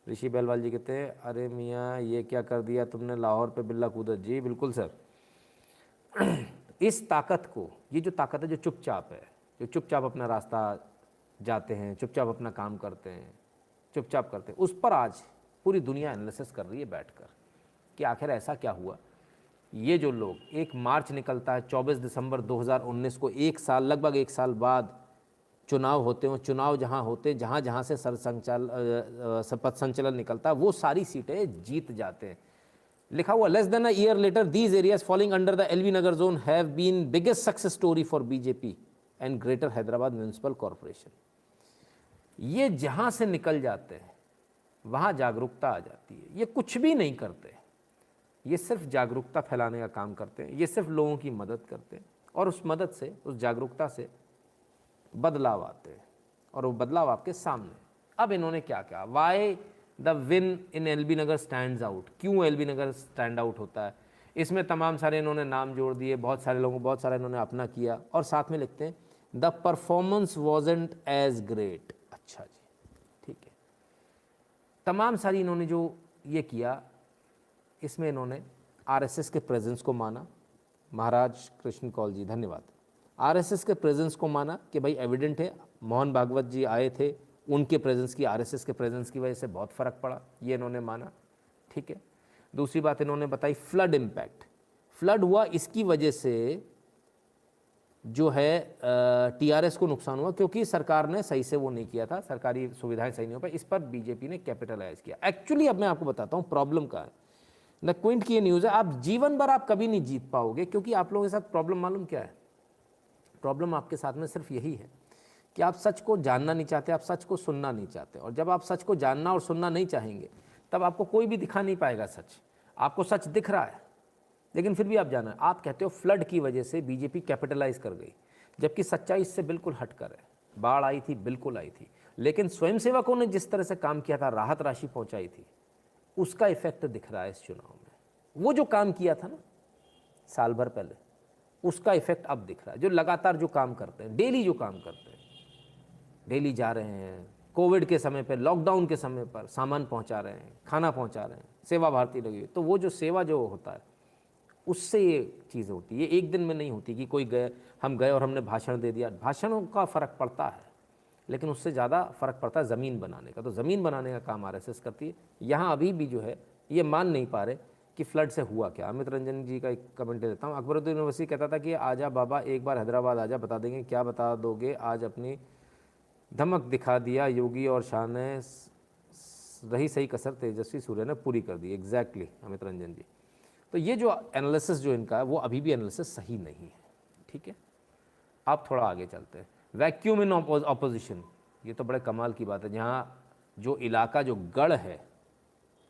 ऋषि बेलवाल जी कहते हैं अरे मियाँ ये क्या कर दिया तुमने, लाहौर पे बिल्ला कूदा। जी बिल्कुल सर। इस ताकत को, ये जो ताकत है जो चुपचाप है, जो चुपचाप अपना रास्ता जाते हैं, चुपचाप अपना काम करते हैं, चुपचाप करते हैं, उस पर आज पूरी दुनिया एनालिसिस कर रही है बैठकर कि आखिर ऐसा क्या हुआ। ये जो लोग, एक मार्च निकलता है 24 दिसंबर 2019 को, एक साल, लगभग एक साल बाद चुनाव होते हैं। चुनाव जहाँ होते हैं, जहाँ जहाँ से पथ संचलन निकलता है, वो सारी सीटें जीत जाते हैं। लिखा हुआ less than a year later these areas falling under the LV Nagar zone have been biggest success story for BJP and greater Hyderabad municipal corporation. ये जहाँ से निकल जाते हैं वहाँ जागरूकता आ जाती है। ये कुछ भी नहीं करते, ये सिर्फ जागरूकता फैलाने का काम करते हैं, ये सिर्फ लोगों की मदद करते हैं, और उस मदद से, उस जागरूकता से बदलाव आते हैं, और वो बदलाव आपके सामने। अब इन्होंने क्या किया, why the win in LB Nagar stands out, क्यों LB नगर स्टैंड आउट होता है, इसमें तमाम सारे इन्होंने नाम जोड़ दिए, बहुत सारे लोगों, बहुत सारा इन्होंने अपना किया, और साथ में लिखते हैं the performance wasn't as great. अच्छा जी, ठीक है। तमाम सारी इन्होंने जो ये किया, इसमें इन्होंने RSS के प्रेजेंस को माना। महाराज कृष्ण कौल जी धन्यवाद। RSS के प्रेजेंस को माना कि भाई एविडेंट है, मोहन भागवत जी आए थे, उनके प्रेजेंस की, RSS के प्रेजेंस की वजह से बहुत फ़र्क पड़ा, ये इन्होंने माना, ठीक है। दूसरी बात इन्होंने बताई फ्लड इम्पैक्ट। फ्लड हुआ इसकी वजह से जो है TRS को नुकसान हुआ, क्योंकि सरकार ने सही से वो नहीं किया था, सरकारी सुविधाएं सही नहीं हो पाई, इस पर BJP ने कैपिटलाइज किया। एक्चुअली अब मैं आपको बताता हूँ प्रॉब्लम का है। द क्विंट की ये न्यूज़ है, आप जीवन भर आप कभी नहीं जीत पाओगे, क्योंकि आप लोगों के साथ प्रॉब्लम मालूम क्या है, प्रॉब्लम आपके साथ में सिर्फ यही है कि आप सच को जानना नहीं चाहते, आप सच को सुनना नहीं चाहते। और जब आप सच को जानना और सुनना नहीं चाहेंगे, तब आपको कोई भी दिखा नहीं पाएगा सच। आपको सच दिख रहा है, लेकिन फिर भी आप जाना, आप कहते हो फ्लड की वजह से BJP कैपिटलाइज कर गई, जबकि सच्चाई इससे बिल्कुल हटकर है। बाढ़ आई थी, बिल्कुल आई थी, लेकिन स्वयंसेवकों ने जिस तरह से काम किया था, राहत राशि पहुंचाई थी, उसका इफेक्ट दिख रहा है इस चुनाव में। वो जो काम किया था ना साल भर पहले, उसका इफेक्ट अब दिख रहा है। जो लगातार जो काम करते हैं, डेली जो काम करते हैं, डेली जा रहे हैं, कोविड के समय पर, लॉकडाउन के समय पर सामान पहुंचा रहे हैं, खाना पहुंचा रहे हैं, सेवा भारती लगी हुई, तो वो जो सेवा जो होता है, उससे ये चीज़ होती है। ये एक दिन में नहीं होती कि कोई गए, हम गए और हमने भाषण दे दिया। भाषणों का फ़र्क पड़ता है, लेकिन उससे ज़्यादा फ़र्क पड़ता है ज़मीन बनाने का। तो ज़मीन बनाने का काम RSS करती है। यहाँ अभी भी जो है ये मान नहीं पा रहे कि फ्लड से हुआ क्या। अमित रंजन जी का एक कमेंट देता हूँ। अकबरुद्दीन यूनिवर्सिटी कहता था कि आजा बाबा एक बार हैदराबाद आजा, बता देंगे क्या बता दोगे, आज अपनी धमक दिखा दिया योगी और शाह ने, रही सही कसर तेजस्वी सूर्य ने पूरी कर दी। एग्जैक्टली अमित रंजन जी। तो ये जो एनालिसिस जो इनका है, वो अभी भी एनालिसिस सही नहीं है, ठीक है। आप थोड़ा आगे चलते हैं। वैक्यूम इन ऑपोजिशन, ये तो बड़े कमाल की बात है। जहाँ जो इलाका, जो गढ़ है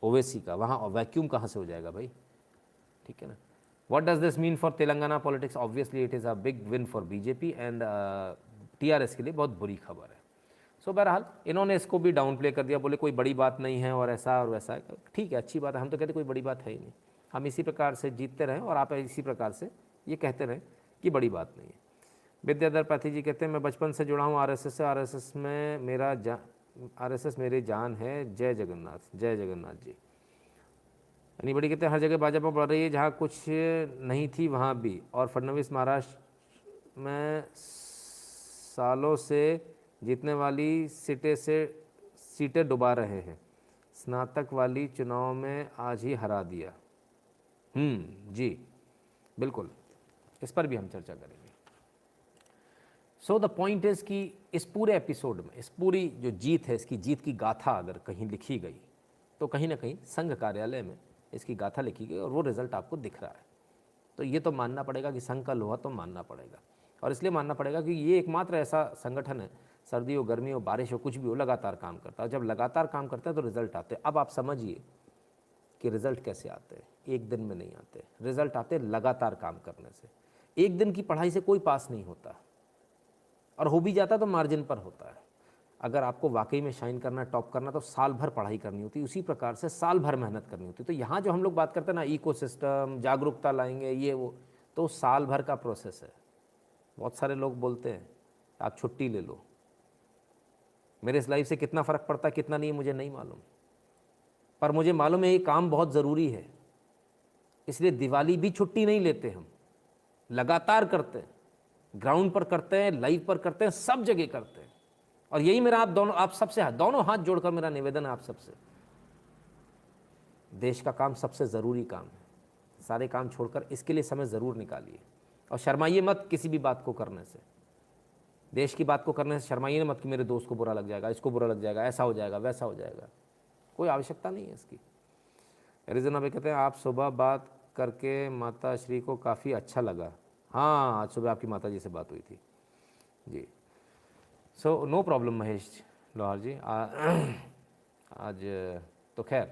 ओवैसी का, वहाँ वैक्यूम कहाँ से हो जाएगा भाई, ठीक है ना। What does this mean for Telangana politics? Obviously it is a big win for BJP and TRS के लिए बहुत बुरी खबर है। सो बहरहाल इन्होंने इसको भी डाउन प्ले कर दिया, बोले कोई बड़ी बात नहीं है और ऐसा और वैसा। ठीक है, अच्छी बात है, हम तो कहते कोई बड़ी बात है ही नहीं, हम इसी प्रकार से जीतते रहें और आप इसी प्रकार से ये कहते रहें कि बड़ी बात नहीं है। विद्याधर पाठी जी कहते हैं मैं बचपन से जुड़ा हूँ RSS से, RSS में RSS मेरी जान है। जय जगन्नाथ, जय जगन्नाथ जी। इतनी बड़ी कहते हैं हर जगह भाजपा बढ़ रही है, जहाँ कुछ नहीं थी वहाँ भी। और फडणवीस महाराष्ट्र में सालों से जीतने वाली सीटें डुबा रहे हैं, स्नातक वाली चुनाव में आज ही हरा दिया। जी बिल्कुल, इस पर भी हम चर्चा करेंगे। सो द पॉइंट इज़ कि इस पूरे एपिसोड में, इस पूरी जो जीत है, इसकी जीत की गाथा अगर कहीं लिखी गई तो कहीं ना कहीं संघ कार्यालय में इसकी गाथा लिखी गई और वो रिज़ल्ट आपको दिख रहा है। तो ये तो मानना पड़ेगा कि संघ का लोहा तो मानना पड़ेगा, और इसलिए मानना पड़ेगा कि ये एकमात्र ऐसा संगठन है, सर्दी हो, गर्मी हो, बारिश हो, कुछ भी हो, लगातार काम करता है। जब लगातार काम करता है तो रिज़ल्ट आते हैं। अब आप समझिए कि रिज़ल्ट कैसे आते हैं। एक दिन में नहीं आते, रिज़ल्ट आते लगातार काम करने से। एक दिन की पढ़ाई से कोई पास नहीं होता, और हो भी जाता तो मार्जिन पर होता है। अगर आपको वाकई में शाइन करना, टॉप करना, तो साल भर पढ़ाई करनी होती है, उसी प्रकार से साल भर मेहनत करनी होती है। तो यहाँ जो हम लोग बात करते हैं ना, इकोसिस्टम, जागरूकता लाएंगे, ये वो, तो साल भर का प्रोसेस है। बहुत सारे लोग बोलते हैं आप छुट्टी ले लो। मेरे इस लाइफ से कितना फ़र्क पड़ता है, कितना नहीं, मुझे नहीं मालूम, पर मुझे मालूम है ये काम बहुत ज़रूरी है। इसलिए दिवाली भी छुट्टी नहीं लेते, हम लगातार करते हैं, ग्राउंड पर करते हैं, लाइव पर करते हैं, सब जगह करते हैं। और यही मेरा आप सबसे दोनों हाथ जोड़कर मेरा निवेदन है आप सबसे, देश का काम सबसे ज़रूरी काम है। सारे काम छोड़कर इसके लिए समय ज़रूर निकालिए, और शर्माइए मत किसी भी बात को करने से। देश की बात को करने से शर्माइए मत कि मेरे दोस्त को बुरा लग जाएगा, इसको बुरा लग जाएगा, ऐसा हो जाएगा, वैसा हो जाएगा। कोई आवश्यकता नहीं है इसकी। रिजन भाई कहते हैं आप सुबह बात करके माता श्री को काफ़ी अच्छा लगा। हाँ, आज सुबह आपकी माता जी से बात हुई थी जी। सो नो प्रॉब्लम महेश लोहार जी। आज तो खैर,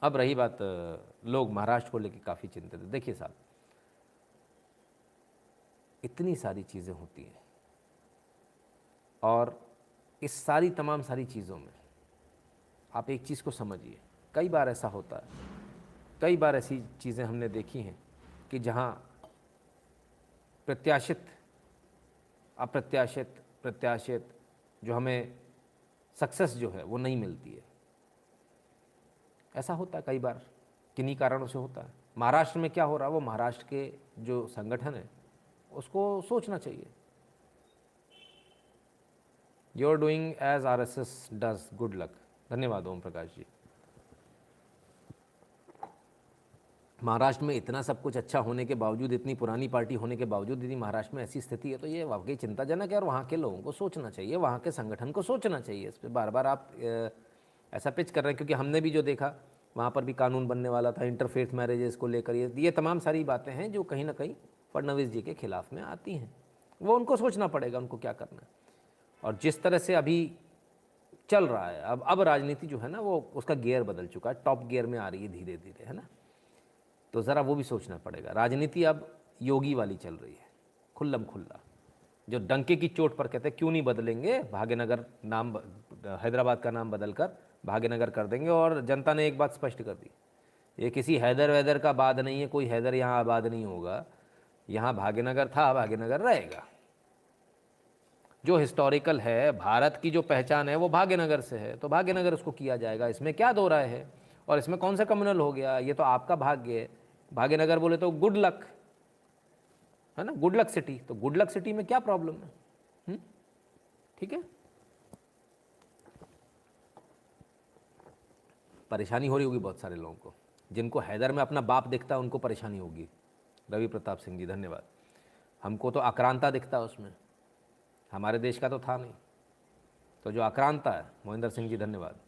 अब रही बात, लोग महाराष्ट्र को लेकर काफ़ी चिंतित है। देखिए साहब, इतनी सारी चीज़ें होती हैं, और इस तमाम सारी चीज़ों में आप एक चीज़ को समझिए। कई बार ऐसा होता है, कई बार ऐसी चीज़ें हमने देखी हैं कि जहाँ प्रत्याशित, अप्रत्याशित जो हमें सक्सेस जो है वो नहीं मिलती है। ऐसा होता है कई बार, किन्हीं कारणों से होता है। महाराष्ट्र में क्या हो रहा है, वो महाराष्ट्र के जो संगठन है उसको सोचना चाहिए। You are doing as RSS does, good luck. धन्यवाद ओम प्रकाश जी। महाराष्ट्र में इतना सब कुछ अच्छा होने के बावजूद, इतनी पुरानी पार्टी होने के बावजूद यदि महाराष्ट्र में ऐसी स्थिति है तो ये वाकई चिंताजनक है, और वहाँ के लोगों को सोचना चाहिए, वहाँ के संगठन को सोचना चाहिए। इस पर बार बार आप ऐसा पिच कर रहे हैं, क्योंकि हमने भी जो देखा वहाँ पर भी कानून बनने वाला था इंटरफेथ मैरिजेस को लेकर। ये तमाम सारी बातें हैं जो कहीं ना कहीं फडणवीस जी के खिलाफ में आती हैं। वो उनको सोचना पड़ेगा उनको क्या करना है। और जिस तरह से अभी चल रहा है, अब राजनीति जो है ना, वो उसका गियर बदल चुका है, टॉप गियर में आ रही है धीरे धीरे, है ना। तो ज़रा वो भी सोचना पड़ेगा। राजनीति अब योगी वाली चल रही है, खुल्लम खुल्ला, जो डंके की चोट पर कहते हैं क्यों नहीं बदलेंगे, भाग्यनगर नाम, हैदराबाद का नाम बदलकर भाग्यनगर कर देंगे। और जनता ने एक बात स्पष्ट कर दी, ये किसी हैदर वैदर का बाद नहीं है, कोई हैदर यहाँ आबाद नहीं होगा। यहाँ भाग्यनगर था, भाग्यनगर रहेगा। जो हिस्टोरिकल है, भारत की जो पहचान है वो भाग्यनगर से है, तो भाग्यनगर उसको किया जाएगा। इसमें क्या दो राय है, और इसमें कौन सा कम्युनल हो गया, ये तो आपका भाग्य है। भाग्यनगर बोले तो गुड लक, है ना, गुड लक सिटी। तो गुड लक सिटी में क्या प्रॉब्लम है? ठीक है। परेशानी हो रही होगी बहुत सारे लोगों को, जिनको हैदर में अपना बाप दिखता है उनको परेशानी होगी। रवि प्रताप सिंह जी धन्यवाद। हमको तो आक्रांता दिखता है उसमें, हमारे देश का तो था नहीं। तो जो आक्रांता है, मोहिंदर सिंह जी धन्यवाद,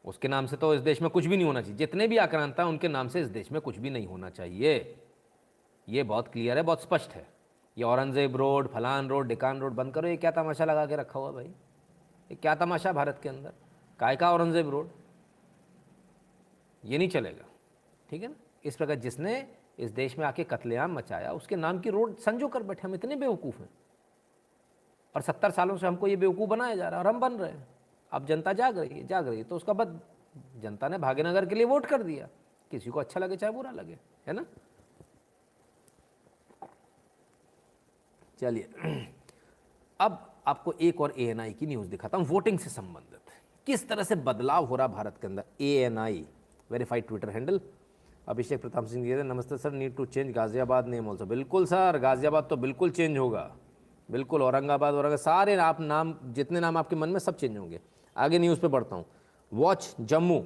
उसके नाम से तो इस देश में कुछ भी नहीं होना चाहिए। जितने भी आक्रांता हैं उनके नाम से इस देश में कुछ भी नहीं होना चाहिए। ये बहुत क्लियर है, बहुत स्पष्ट है। ये औरंगजेब रोड, फलान रोड, डिकान रोड बंद करो। ये क्या तमाशा लगा के रखा हुआ भाई, ये क्या तमाशा भारत के अंदर, काय का औरंगजेब रोड, ये नहीं चलेगा। ठीक है ना। इस प्रकार जिसने इस देश में आके कत्लेआम मचाया उसके नाम की रोड संजो कर बैठे। हम इतने बेवकूफ़ हैं, और 70 सालों से हमको ये बेवकूफ़ बनाया जा रहा है, और हम बन रहे हैं। अब जनता जाग रही है, तो उसका बाद जनता ने भाग्यनगर के लिए वोट कर दिया, किसी को अच्छा लगे चाहे बुरा लगे, है ना। चलिए, अब आपको एक और ANI की न्यूज़ दिखाता हूँ, वोटिंग से संबंधित किस तरह से बदलाव हो रहा भारत के अंदर। ANI verified Twitter handle. Abhishek Pratap Singh ji, नमस्ते sir, need to change Ghaziabad name also. बिल्कुल सर, गाजियाबाद तो बिल्कुल चेंज होगा, बिल्कुल। औरंगाबाद सारे आप नाम, जितने नाम आपके मन में, सब चेंज होंगे। आगे न्यूज़ पे बढ़ता हूँ। Watch Jammu,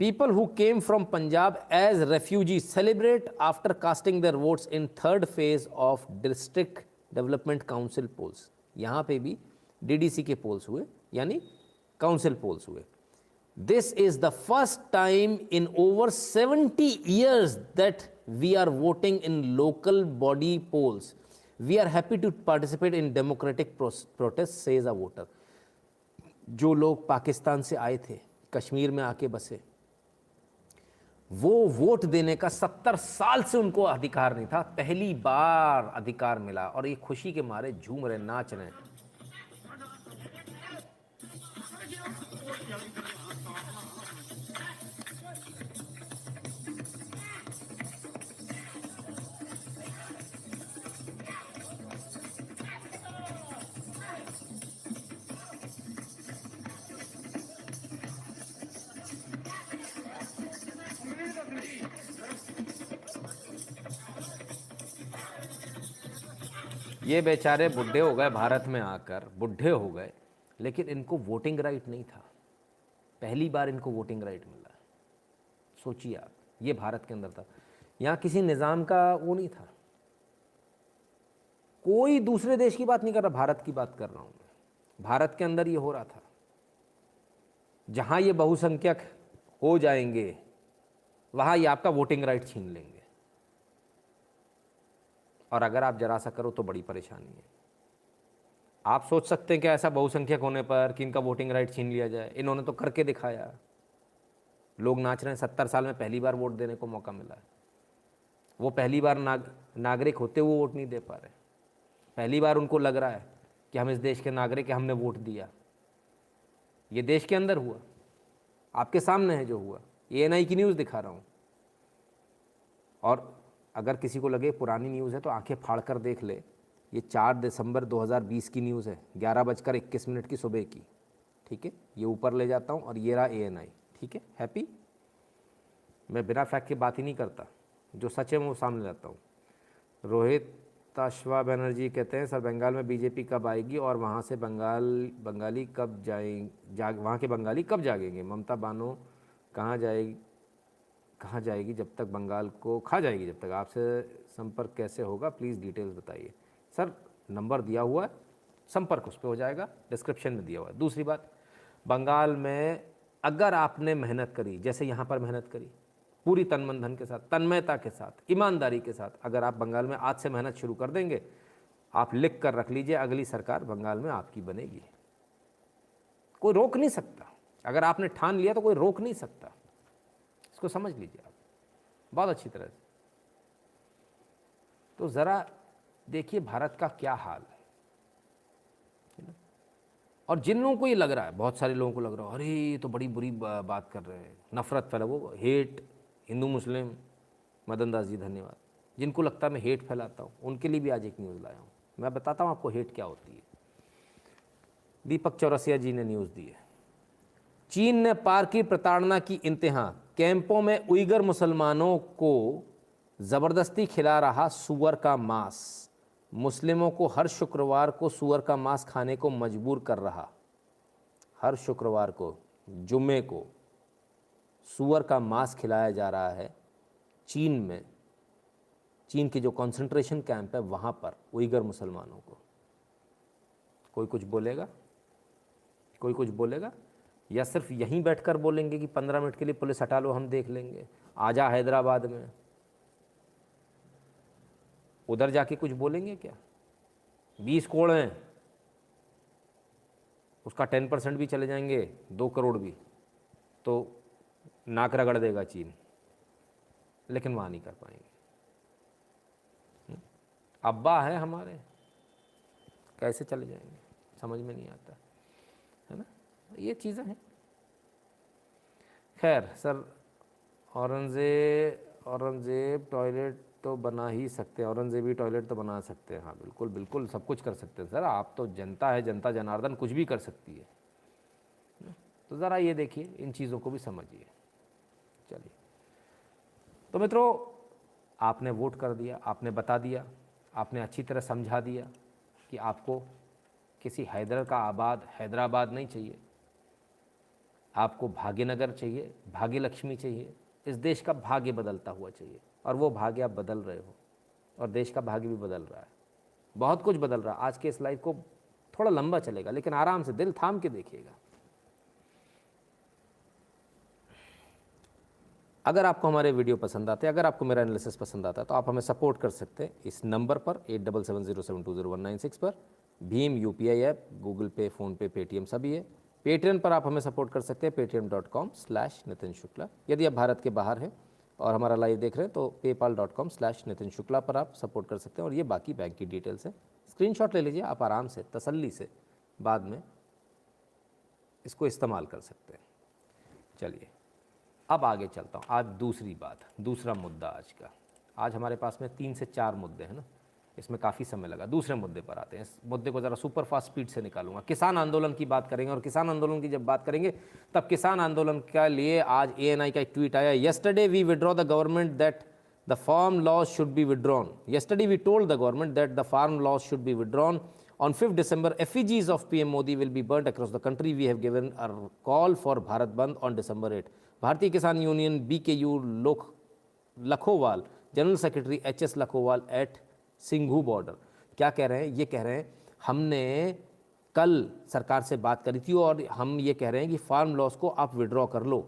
people who came from Punjab as refugee celebrate after casting their votes in third phase of district development council polls. यहाँ पे भी डीडीसी के पोल्स हुए, यानी काउंसिल पोल्स हुए। This is the first time in over 70 years that we are voting in local body polls. We are happy to participate in democratic protest, says a voter. जो लोग पाकिस्तान से आए थे, कश्मीर में आके बसे, वो वोट देने का 70 साल से उनको अधिकार नहीं था, पहली बार अधिकार मिला और ये खुशी के मारे झूम रहे, नाच रहे। ये बेचारे बुढ़े हो गए, भारत में आकर बुढ़े हो गए, लेकिन इनको वोटिंग राइट नहीं था। पहली बार इनको वोटिंग राइट मिला। सोचिए आप, ये भारत के अंदर था। यहाँ किसी निज़ाम का वो नहीं था। कोई दूसरे देश की बात नहीं कर रहा, भारत की बात कर रहा हूँ मैं। भारत के अंदर ये हो रहा था। जहाँ ये बहुसंख्यक हो जाएंगे, वहाँ ये आपका वोटिंग राइट छीन लेंगे। और अगर आप जरा सा करो तो बड़ी परेशानी है। आप सोच सकते हैं कि ऐसा बहुसंख्यक होने पर कि इनका वोटिंग राइट छीन लिया जाए। इन्होंने तो करके दिखाया। लोग नाच रहे हैं, 70 साल में पहली बार वोट देने को मौका मिला है। वो पहली बार नागरिक होते हुए वोट नहीं दे पा रहे। पहली बार उनको लग रहा है कि हम इस देश के नागरिक हैं, हमने वोट दिया। ये देश के अंदर हुआ, आपके सामने है जो हुआ। ANI की न्यूज़ दिखा रहा हूँ। और अगर किसी को लगे पुरानी न्यूज़ है तो आंखें फाड़ कर देख ले। ये 4 दिसंबर 2020 की न्यूज़ है, 11:21 की सुबह की। ठीक है, ये ऊपर ले जाता हूँ और ये रहा ANI। ठीक है, हैप्पी। मैं बिना फैक्ट की बात ही नहीं करता, जो सच है वो सामने लाता हूँ। रोहित ताशवा बनर्जी कहते हैं, सर बंगाल में बीजेपी कब आएगी और वहाँ से बंगाली कब वहाँ के बंगाली कब जागेंगे? ममता बानो कहाँ जाएगी जब तक बंगाल को खा जाएगी जब तक? आपसे संपर्क कैसे होगा, प्लीज़ डिटेल्स बताइए। सर नंबर दिया हुआ है, संपर्क उस पर हो जाएगा, डिस्क्रिप्शन में दिया हुआ है। दूसरी बात, बंगाल में अगर आपने मेहनत करी, जैसे यहाँ पर मेहनत करी, पूरी तन मन धन के साथ, तन्मयता के साथ, ईमानदारी के साथ, अगर आप बंगाल में आज से मेहनत शुरू कर देंगे, आप लिख कर रख लीजिए, अगली सरकार बंगाल में आपकी बनेगी। कोई रोक नहीं सकता। अगर आपने ठान लिया तो कोई रोक नहीं सकता। इसको समझ लीजिए आप बहुत अच्छी तरह से। तो ज़रा देखिए भारत का क्या हाल है। और जिन लोगों को ये लग रहा है, बहुत सारे लोगों को लग रहा है, अरे ये तो बड़ी बुरी बात कर रहे हैं, नफरत फैला, वो हेट, हिंदू मुस्लिम। मदन दास जी धन्यवाद। जिनको लगता है मैं हेट फैलाता हूँ, उनके लिए भी आज एक न्यूज़ लाया हूँ। मैं बताता हूँ आपको हेट क्या होती है। दीपक चौरसिया जी ने न्यूज़ दी है। चीन ने पार की प्रताड़ना की इंतहा, कैंपों में उइगर मुसलमानों को ज़बरदस्ती खिला रहा सूअर का मांस। मुस्लिमों को हर शुक्रवार को सूअर का मांस खाने को मजबूर कर रहा। हर शुक्रवार को, जुम्मे को सूअर का मांस खिलाया जा रहा है चीन में। चीन के जो कंसंट्रेशन कैंप है वहाँ पर उइगर मुसलमानों को। कोई कुछ बोलेगा? कोई कुछ बोलेगा? या सिर्फ यहीं बैठकर बोलेंगे कि 15 मिनट के लिए पुलिस हटा लो, हम देख लेंगे, आजा हैदराबाद में? उधर जाके कुछ बोलेंगे क्या? 20 करोड़ हैं, उसका 10% भी चले जाएंगे, 2 करोड़ भी, तो नाक रगड़ देगा चीन। लेकिन वहाँ नहीं कर पाएंगे। अब्बा है हमारे, कैसे चले जाएंगे? समझ में नहीं आता है ना, ये चीज़ें हैं। खैर सर, औरंगजेब टॉयलेट तो बना ही सकते हैं, औरंगजेबी टॉयलेट तो बना सकते हैं। हाँ बिल्कुल बिल्कुल, सब कुछ कर सकते हैं सर। आप तो जनता है, जनता जनार्दन कुछ भी कर सकती है। तो ज़रा ये देखिए, इन चीज़ों को भी समझिए। चलिए। तो मित्रों, आपने वोट कर दिया, आपने बता दिया, आपने अच्छी तरह समझा दिया कि आपको किसी हैदराबाद नहीं चाहिए, आपको भाग्यनगर चाहिए, भाग्यलक्ष्मी चाहिए। इस देश का भाग्य बदलता हुआ चाहिए, और वो भाग्य आप बदल रहे हो, और देश का भाग्य भी बदल रहा है, बहुत कुछ बदल रहा है। आज के इस लाइफ को थोड़ा लंबा चलेगा, लेकिन आराम से दिल थाम के देखिएगा। अगर आपको हमारे वीडियो पसंद आते हैं, अगर आपको मेरा एनालिसिस पसंद आता है, तो आप हमें सपोर्ट कर सकते हैं इस नंबर पर 8770720196 पर। भीम UPI ऐप, गूगल पे, फ़ोनपे, पेटीएम सभी है। पेटीएम पर आप हमें सपोर्ट कर सकते हैं, paytm.com/नितिन शुक्ला। यदि आप भारत के बाहर हैं और हमारा लाइव देख रहे हैं तो paypal.com/नितिन शुक्ला पर आप सपोर्ट कर सकते हैं। और ये बाकी बैंक की डिटेल्स है, स्क्रीनशॉट ले लीजिए, आप आराम से तसल्ली से बाद में इसको इस्तेमाल कर सकते हैं। चलिए अब आगे चलता हूँ। आज दूसरी बात, दूसरा मुद्दा आज का। आज हमारे पास में 3 से 4 मुद्दे हैं ना, इसमें काफ़ी समय लगा। दूसरे मुद्दे पर आते हैं। इस मुद्दे को ज़रा सुपर फास्ट स्पीड से निकालूंगा। किसान आंदोलन की बात करेंगे, और किसान आंदोलन की जब बात करेंगे तब किसान आंदोलन के लिए आज ANI का एक ट्वीट आया। Yesterday we withdraw the government that the farm laws should be withdrawn. Yesterday we told the government that the farm laws should be withdrawn. On 5th December, effigies of PM Modi will be burnt across the country. We have given a call for Bharat Bandh on December 8. Bharatiya Kisan union BKU Lakhowal, general secretary HS Lakhowal at Singhu border. क्या कह रहे हैं? ये कह रहे हैं हमने कल सरकार से बात करी थी और हम ये कह रहे हैं कि फार्म लॉस को आप विड्रॉ कर लो।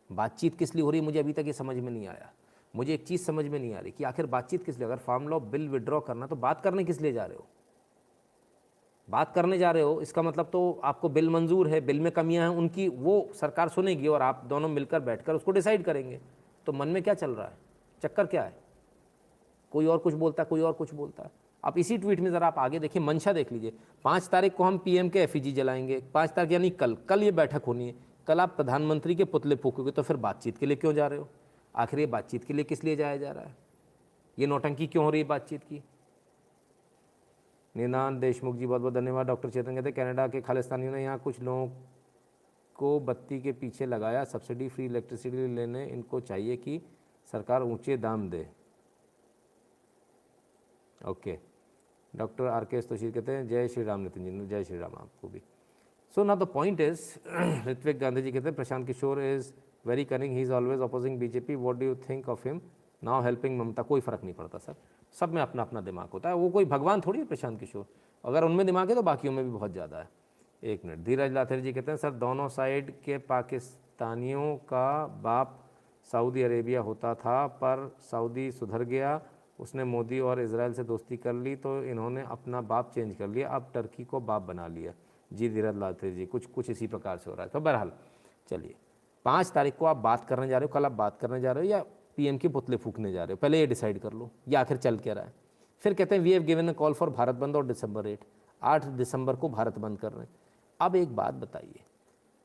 बातचीत किस लिए हो रही है मुझे अभी तक ये समझ में नहीं आया। मुझे एक चीज़ समझ में नहीं आ रही कि आखिर बातचीत किस लिए। अगर फार्म लॉ बिल विड्रॉ करना तो बात करने किस लिए जा रहे हो? बात करने जा रहे हो इसका मतलब तो आपको बिल मंजूर है, बिल में कमियां हैं, उनकी वो सरकार सुनेगी और आप दोनों मिलकर बैठकर उसको डिसाइड करेंगे। तो मन में क्या चल रहा है, चक्कर क्या है? कोई और कुछ बोलता है, कोई और कुछ बोलता है। आप इसी ट्वीट में ज़रा आप आगे देखिए, मंशा देख लीजिए। 5 तारीख को हम PM के एफिजी जलाएंगे। 5 तारीख यानी कल ये बैठक होनी है। कल आप प्रधानमंत्री के पुतले फूकोगे, तो फिर बातचीत के लिए क्यों जा रहे हो? आखिर ये बातचीत के लिए किस लिए जाया जा रहा है? ये नौटंकी क्यों हो रही है बातचीत की? निनान देशमुख जी बहुत बहुत धन्यवाद। डॉक्टर चेतन कहते हैं कनाडा के खालिस्तानियों ने यहाँ कुछ लोगों को बत्ती के पीछे लगाया, सब्सिडी फ्री इलेक्ट्रिसिटी लेने इनको चाहिए कि सरकार ऊंचे दाम दे। ओके। डॉक्टर RK तोशीर कहते हैं जय श्री राम। नितिन जी जय श्री राम आपको भी। So now the point is, Ritvik Gandhi ji कहते हैं Prashant Kishor is very cunning, he is always opposing BJP, what do you think of him now helping Mamata? कोई फ़र्क नहीं पड़ता सर, सब में अपना अपना दिमाग होता है। वो कोई भगवान थोड़ी है प्रशांत किशोर, अगर उनमें दिमाग है तो बाकियों में भी बहुत ज़्यादा है। एक मिनट। धीरज लाथेर जी कहते हैं सर दोनों साइड के पाकिस्तानियों का बाप सऊदी अरेबिया होता था, पर सऊदी सुधर गया, उसने मोदी और इजराइल से दोस्ती कर ली तो इन्होंने अपना बाप चेंज कर लिया, अब टर्की को बाप बना लिया। जी धीरज लाथेर जी, कुछ इसी प्रकार से हो रहा है। तो बहरहाल चलिए, 5 तारीख को आप बात करने जा रहे हो, कल आप बात करने जा रहे हो या PM के पुतले फूकने जा रहे हो? पहले ये डिसाइड कर लो, ये आखिर चल क्या रहा है। फिर कहते हैं we have given a call for Bharat bandh और December 8 दिसंबर को भारत बंद कर रहे हैं। अब एक बात बताइए,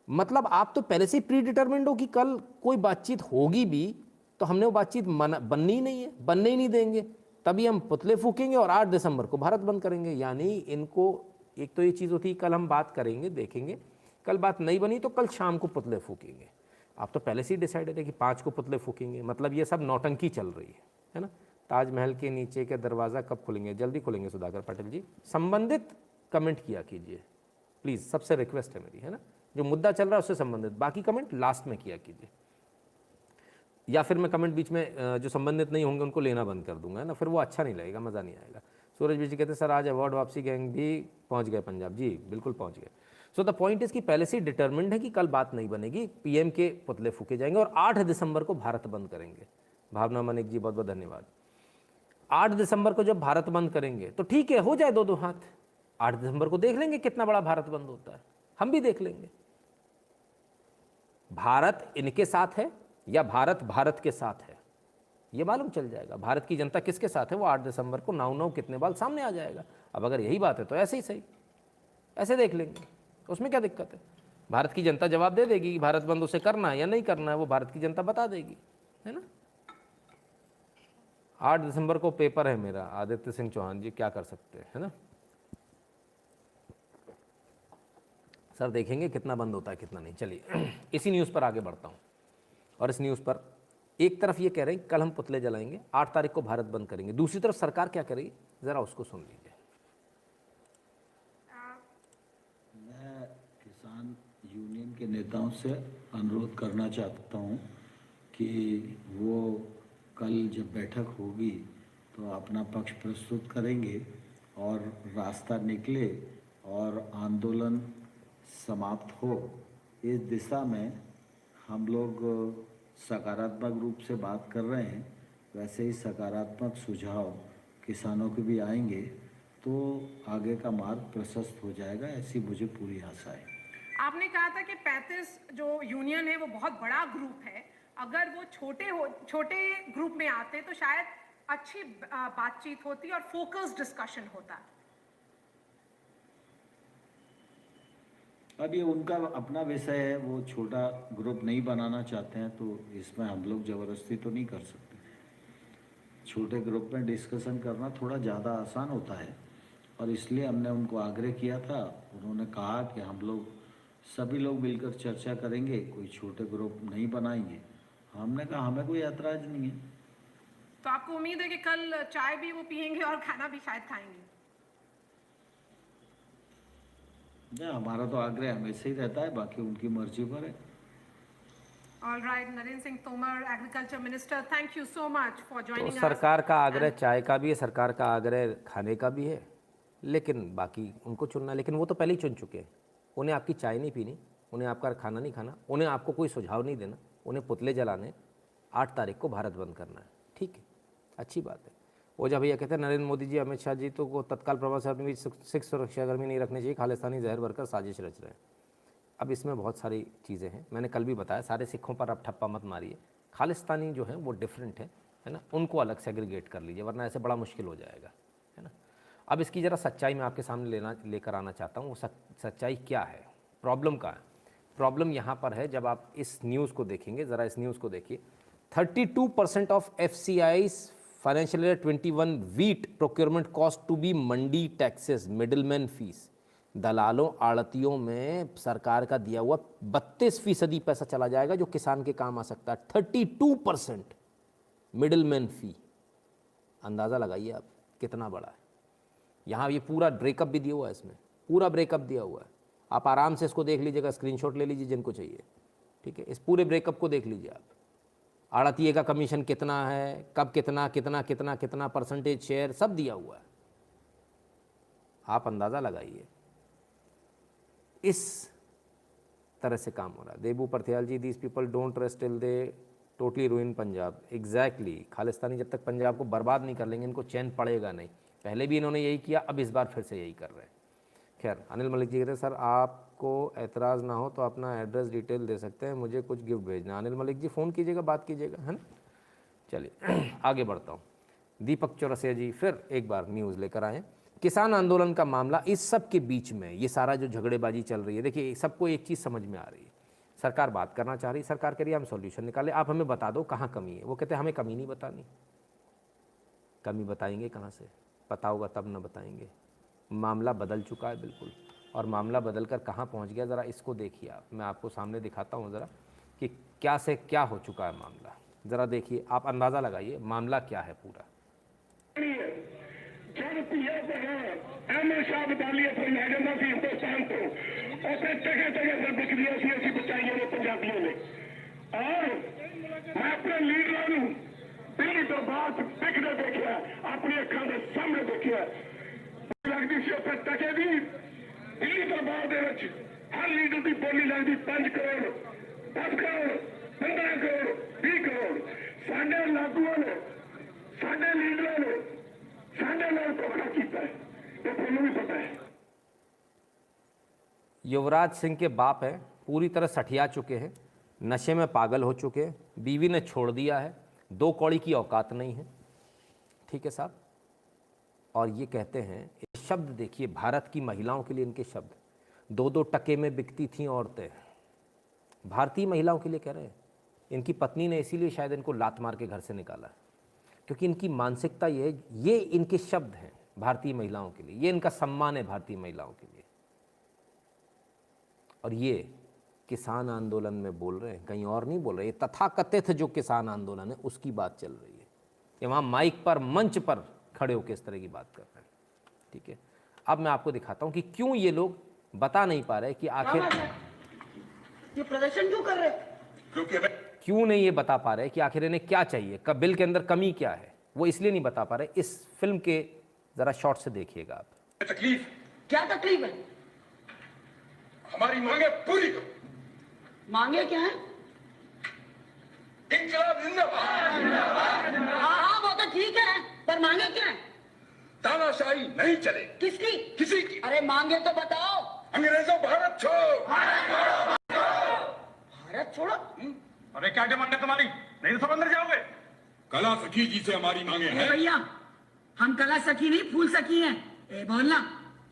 मतलब आप तो पहले से प्री डिटरमिंड हो कि कल कोई बातचीत होगी भी तो हमने वो बातचीत बननी ही नहीं है, बनने ही नहीं देंगे, तभी हम पुतले फूकेंगे और 8 दिसंबर को भारत बंद करेंगे। यानी इनको एक तो ये चीज़ होती है कल हम बात करेंगे, देखेंगे, कल बात नहीं बनी तो कल शाम को पुतले फूकेंगे। आप तो पहले से ही डिसाइडेड है कि 5 को पुतले फूकेंगे, मतलब ये सब नौटंकी चल रही है ना। ताजमहल के नीचे के दरवाज़ा कब खुलेंगे? जल्दी खुलेंगे सुधाकर पटेल जी। संबंधित कमेंट किया कीजिए प्लीज़, सबसे रिक्वेस्ट है मेरी, है ना। जो मुद्दा चल रहा है उससे संबंधित, बाकी कमेंट लास्ट में किया कीजिए, या फिर मैं कमेंट बीच में जो संबंधित नहीं होंगे उनको लेना बंद कर दूंगा, है ना, फिर वो अच्छा नहीं लगेगा, मज़ा नहीं आएगा। सूरज जी कहते हैं सर आज अवार्ड वापसी गैंग भी पहुंच गए पंजाब। जी बिल्कुल पहुंच गए। सो द पॉइंट इज कि पहले से डिटरमिन्ड है कि कल बात नहीं बनेगी, PM के पुतले फूके जाएंगे और 8 दिसंबर को भारत बंद करेंगे। भावना मनिक जी बहुत बहुत धन्यवाद। 8 दिसंबर को जब भारत बंद करेंगे तो ठीक है, हो जाए 2-2 हाथ। 8 दिसंबर को देख लेंगे कितना बड़ा भारत बंद होता है, हम भी देख लेंगे। भारत इनके साथ है या भारत के साथ है, ये मालूम चल जाएगा। भारत की जनता किसके साथ है वो 8 दिसंबर को 9-9 कितने बाल सामने आ जाएगा। अब अगर यही बात है तो ऐसे ही सही, ऐसे देख लेंगे, उसमें क्या दिक्कत है। भारत की जनता जवाब दे देगी कि भारत बंद उसे करना है या नहीं करना है, वो भारत की जनता बता देगी, है ना। 8 दिसंबर को पेपर है मेरा, आदित्य सिंह चौहान जी, क्या कर सकते हैं, है ना। सर देखेंगे कितना बंद होता है कितना नहीं। चलिए इसी न्यूज़ पर आगे बढ़ता हूँ, और इस न्यूज़ पर एक तरफ ये कह रहे हैं कल हम पुतले जलाएंगे, 8 तारीख को भारत बंद करेंगे, दूसरी तरफ सरकार क्या करेगी, ज़रा उसको सुन लीजिए। मैं किसान यूनियन के नेताओं से अनुरोध करना चाहता हूं कि वो कल जब बैठक होगी तो अपना पक्ष प्रस्तुत करेंगे और रास्ता निकले और आंदोलन समाप्त हो। इस दिशा में हम लोग सकारात्मक रूप से बात कर रहे हैं, वैसे ही सकारात्मक सुझाव किसानों के भी आएंगे तो आगे का मार्ग प्रशस्त हो जाएगा, ऐसी मुझे पूरी आशा है। आपने कहा था कि 35 जो यूनियन है वो बहुत बड़ा ग्रुप है, अगर वो छोटे ग्रुप में आते तो शायद अच्छी बातचीत होती और फोकस डिस्कशन होता। अब ये उनका अपना विषय है, वो छोटा ग्रुप नहीं बनाना चाहते हैं तो इसमें हम लोग ज़बरदस्ती तो नहीं कर सकते। छोटे ग्रुप में डिस्कशन करना थोड़ा ज़्यादा आसान होता है और इसलिए हमने उनको आग्रह किया था। उन्होंने कहा कि हम लोग सभी लोग मिलकर चर्चा करेंगे, कोई छोटे ग्रुप नहीं बनाएंगे। हमने कहा हमें कोई ऐतराज़ नहीं है। तो आपको उम्मीद है कि कल चाय भी वो पियेंगे और खाना भी शायद खाएंगे? नहीं, हमारा तो आग्रह हमेशा ही रहता है, बाकी उनकी मर्जी पर है। All right, Narendra Singh Tomar, agriculture minister, thank you so much for तो ज्वाइनिंग अस। सरकार का आग्रह चाय का भी है, सरकार का आग्रह खाने का भी है, लेकिन बाकी उनको चुनना। लेकिन वो तो पहले ही चुन चुके हैं। उन्हें आपकी चाय नहीं पीनी, उन्हें आपका खाना नहीं खाना, उन्हें आपको कोई सुझाव नहीं देना, उन्हें पुतले जलाने, 8 तारीख को भारत बंद करना है। ठीक है, अच्छी बात है। ओझा भैया कहते हैं नरेंद्र मोदी जी, अमित शाह जी तो को तत्काल प्रभाव से अपनी सिख सुरक्षाकर्मी नहीं रखने चाहिए, खालिस्तानी जहर भरकर साजिश रच रहे हैं। अब इसमें बहुत सारी चीज़ें हैं, मैंने कल भी बताया, सारे सिखों पर आप ठप्पा मत मारिए। खालिस्तानी जो है वो डिफरेंट है ना, उनको अलग सेग्रीगेट कर लीजिए, वरना ऐसे बड़ा मुश्किल हो जाएगा, है ना। अब इसकी ज़रा सच्चाई मैं आपके सामने लेकर आना चाहता हूँ। वो सच्चाई क्या है, प्रॉब्लम का है। प्रॉब्लम यहाँ पर है, जब आप इस न्यूज़ को देखेंगे, ज़रा इस न्यूज़ को देखिए। 32% of FCI's financial year 21 wheat procurement cost to be mandi taxes, middleman fees. दलालों आड़तियों में सरकार का दिया हुआ 32% पैसा चला जाएगा जो किसान के काम आ सकता है। 32% मिडिलमैन फी, अंदाज़ा लगाइए आप कितना बड़ा है। यहाँ ये पूरा ब्रेकअप भी दिया हुआ है, इसमें पूरा ब्रेकअप दिया हुआ है। आप आराम से इसको देख लीजिएगा, स्क्रीनशॉट ले लीजिए जिनको चाहिए, ठीक है। इस पूरे ब्रेकअप को देख लीजिए आप। आड़तिये का कमीशन कितना है, कब कितना कितना कितना कितना परसेंटेज शेयर, सब दिया हुआ है। आप अंदाज़ा लगाइए, इस तरह से काम हो रहा है। Debu Parthiyal ji, these people don't trust till they totally ruin Punjab. Exactly, Khalistani जब तक पंजाब को बर्बाद नहीं कर लेंगे इनको चैन पड़ेगा नहीं। पहले भी इन्होंने यही किया, अब इस बार फिर से यही कर रहे हैं। खैर, अनिल मलिक जी कहते हैं सर आपको एतराज़ ना हो तो अपना एड्रेस डिटेल दे सकते हैं, मुझे कुछ गिफ्ट भेजना। अनिल मलिक जी फ़ोन कीजिएगा, बात कीजिएगा, है ना। चलिए आगे बढ़ता हूँ। दीपक चौरसिया जी फिर एक बार न्यूज़ लेकर आए। किसान आंदोलन का मामला, इस सब के बीच में ये सारा जो झगड़ेबाजी चल रही है, देखिए सबको एक चीज़ समझ में आ रही है, सरकार बात करना चाह रही है, सरकार कह रही है हम सॉल्यूशन निकालें, आप हमें बता दो कहाँ कमी है। वो कहते हैं हमें कमी नहीं बतानी। कमी बताएंगे कहाँ से, पता होगा तब न बताएंगे। मामला बदल चुका है बिल्कुल, और मामला बदल कर कहाँ पहुँच गया, ज़रा इसको देखिए आप। मैं आपको सामने दिखाता हूँ ज़रा कि क्या से क्या हो चुका है मामला। ज़रा देखिए, आप अंदाज़ा लगाइए मामला क्या है पूरा। शाह बटालियन पर लै जाता सी हिंदुस्तान को, उसे जगह जगह से बिखरिया सी ऐसी बचाइया ने पंजाबियों ने। और मैं अपने लीडरों दिल्ली तो बाद बिखरे देखिया, अपनी अखा के सामने देखिया, लगती सी उसे टके दी। दिल्ली तो बाद हर लीडर की बोली लगती 5 करोड़ 10 करोड़ 15 करोड़ 20 करोड़। साडे लागुओं ने, साडे लीडरों ने साडे नाल धोखा किया है, तो तुम्हें भी पता है। युवराज सिंह के बाप हैं, पूरी तरह सठिया चुके हैं, नशे में पागल हो चुके हैं, बीवी ने छोड़ दिया है, 2 कौड़ी की औकात नहीं है, ठीक है साहब। और ये कहते हैं, शब्द देखिए भारत की महिलाओं के लिए इनके शब्द, 2-2 टके में बिकती थीं औरतें, भारतीय महिलाओं के लिए कह रहे हैं। इनकी पत्नी ने इसीलिए शायद इनको लात मार के घर से निकाला, क्योंकि इनकी मानसिकता ये इनके शब्द हैं भारतीय महिलाओं के लिए, ये इनका सम्मान है भारतीय महिलाओं के लिए। और ये किसान आंदोलन में बोल रहे हैं, कहीं और नहीं बोल रहे। ये तथाकथित जो किसान आंदोलन है उसकी बात चल रही है। ये वहाँ माइक पर, मंच पर खड़े होकर इस तरह की बात कर रहे हैं। ठीक है, अब मैं आपको दिखाता हूँ कि क्यों ये लोग बता नहीं पा रहे कि आखिर ये प्रदर्शन क्यों कर रहे हैं? क्यों नहीं ये बता पा रहे कि आखिर इन्हें क्या चाहिए, बिल के अंदर कमी क्या है। वो इसलिए नहीं बता पा रहे। इस फिल्म के जरा शॉर्ट से देखिएगा आप। तकलीफ, क्या तकलीफ है? हमारी मांगे पूरी करो। मांगे क्या है? इंकलाब जिंदाबाद। हाँ वो तो ठीक है, पर मांगे क्या है? तानाशाही नहीं चले। किसकी? किसी की। अरे मांगे तो बताओ। अंग्रेजों भारत छोड़ो। भारत छोड़ो? अरे क्या डिमांड है तुम्हारी? नहीं तो सब अंदर जाओगे। कला सखी जी से हमारी मांगे हैं। भैया हम कला सखी नहीं, फूल सखी हैं। ए बोलना।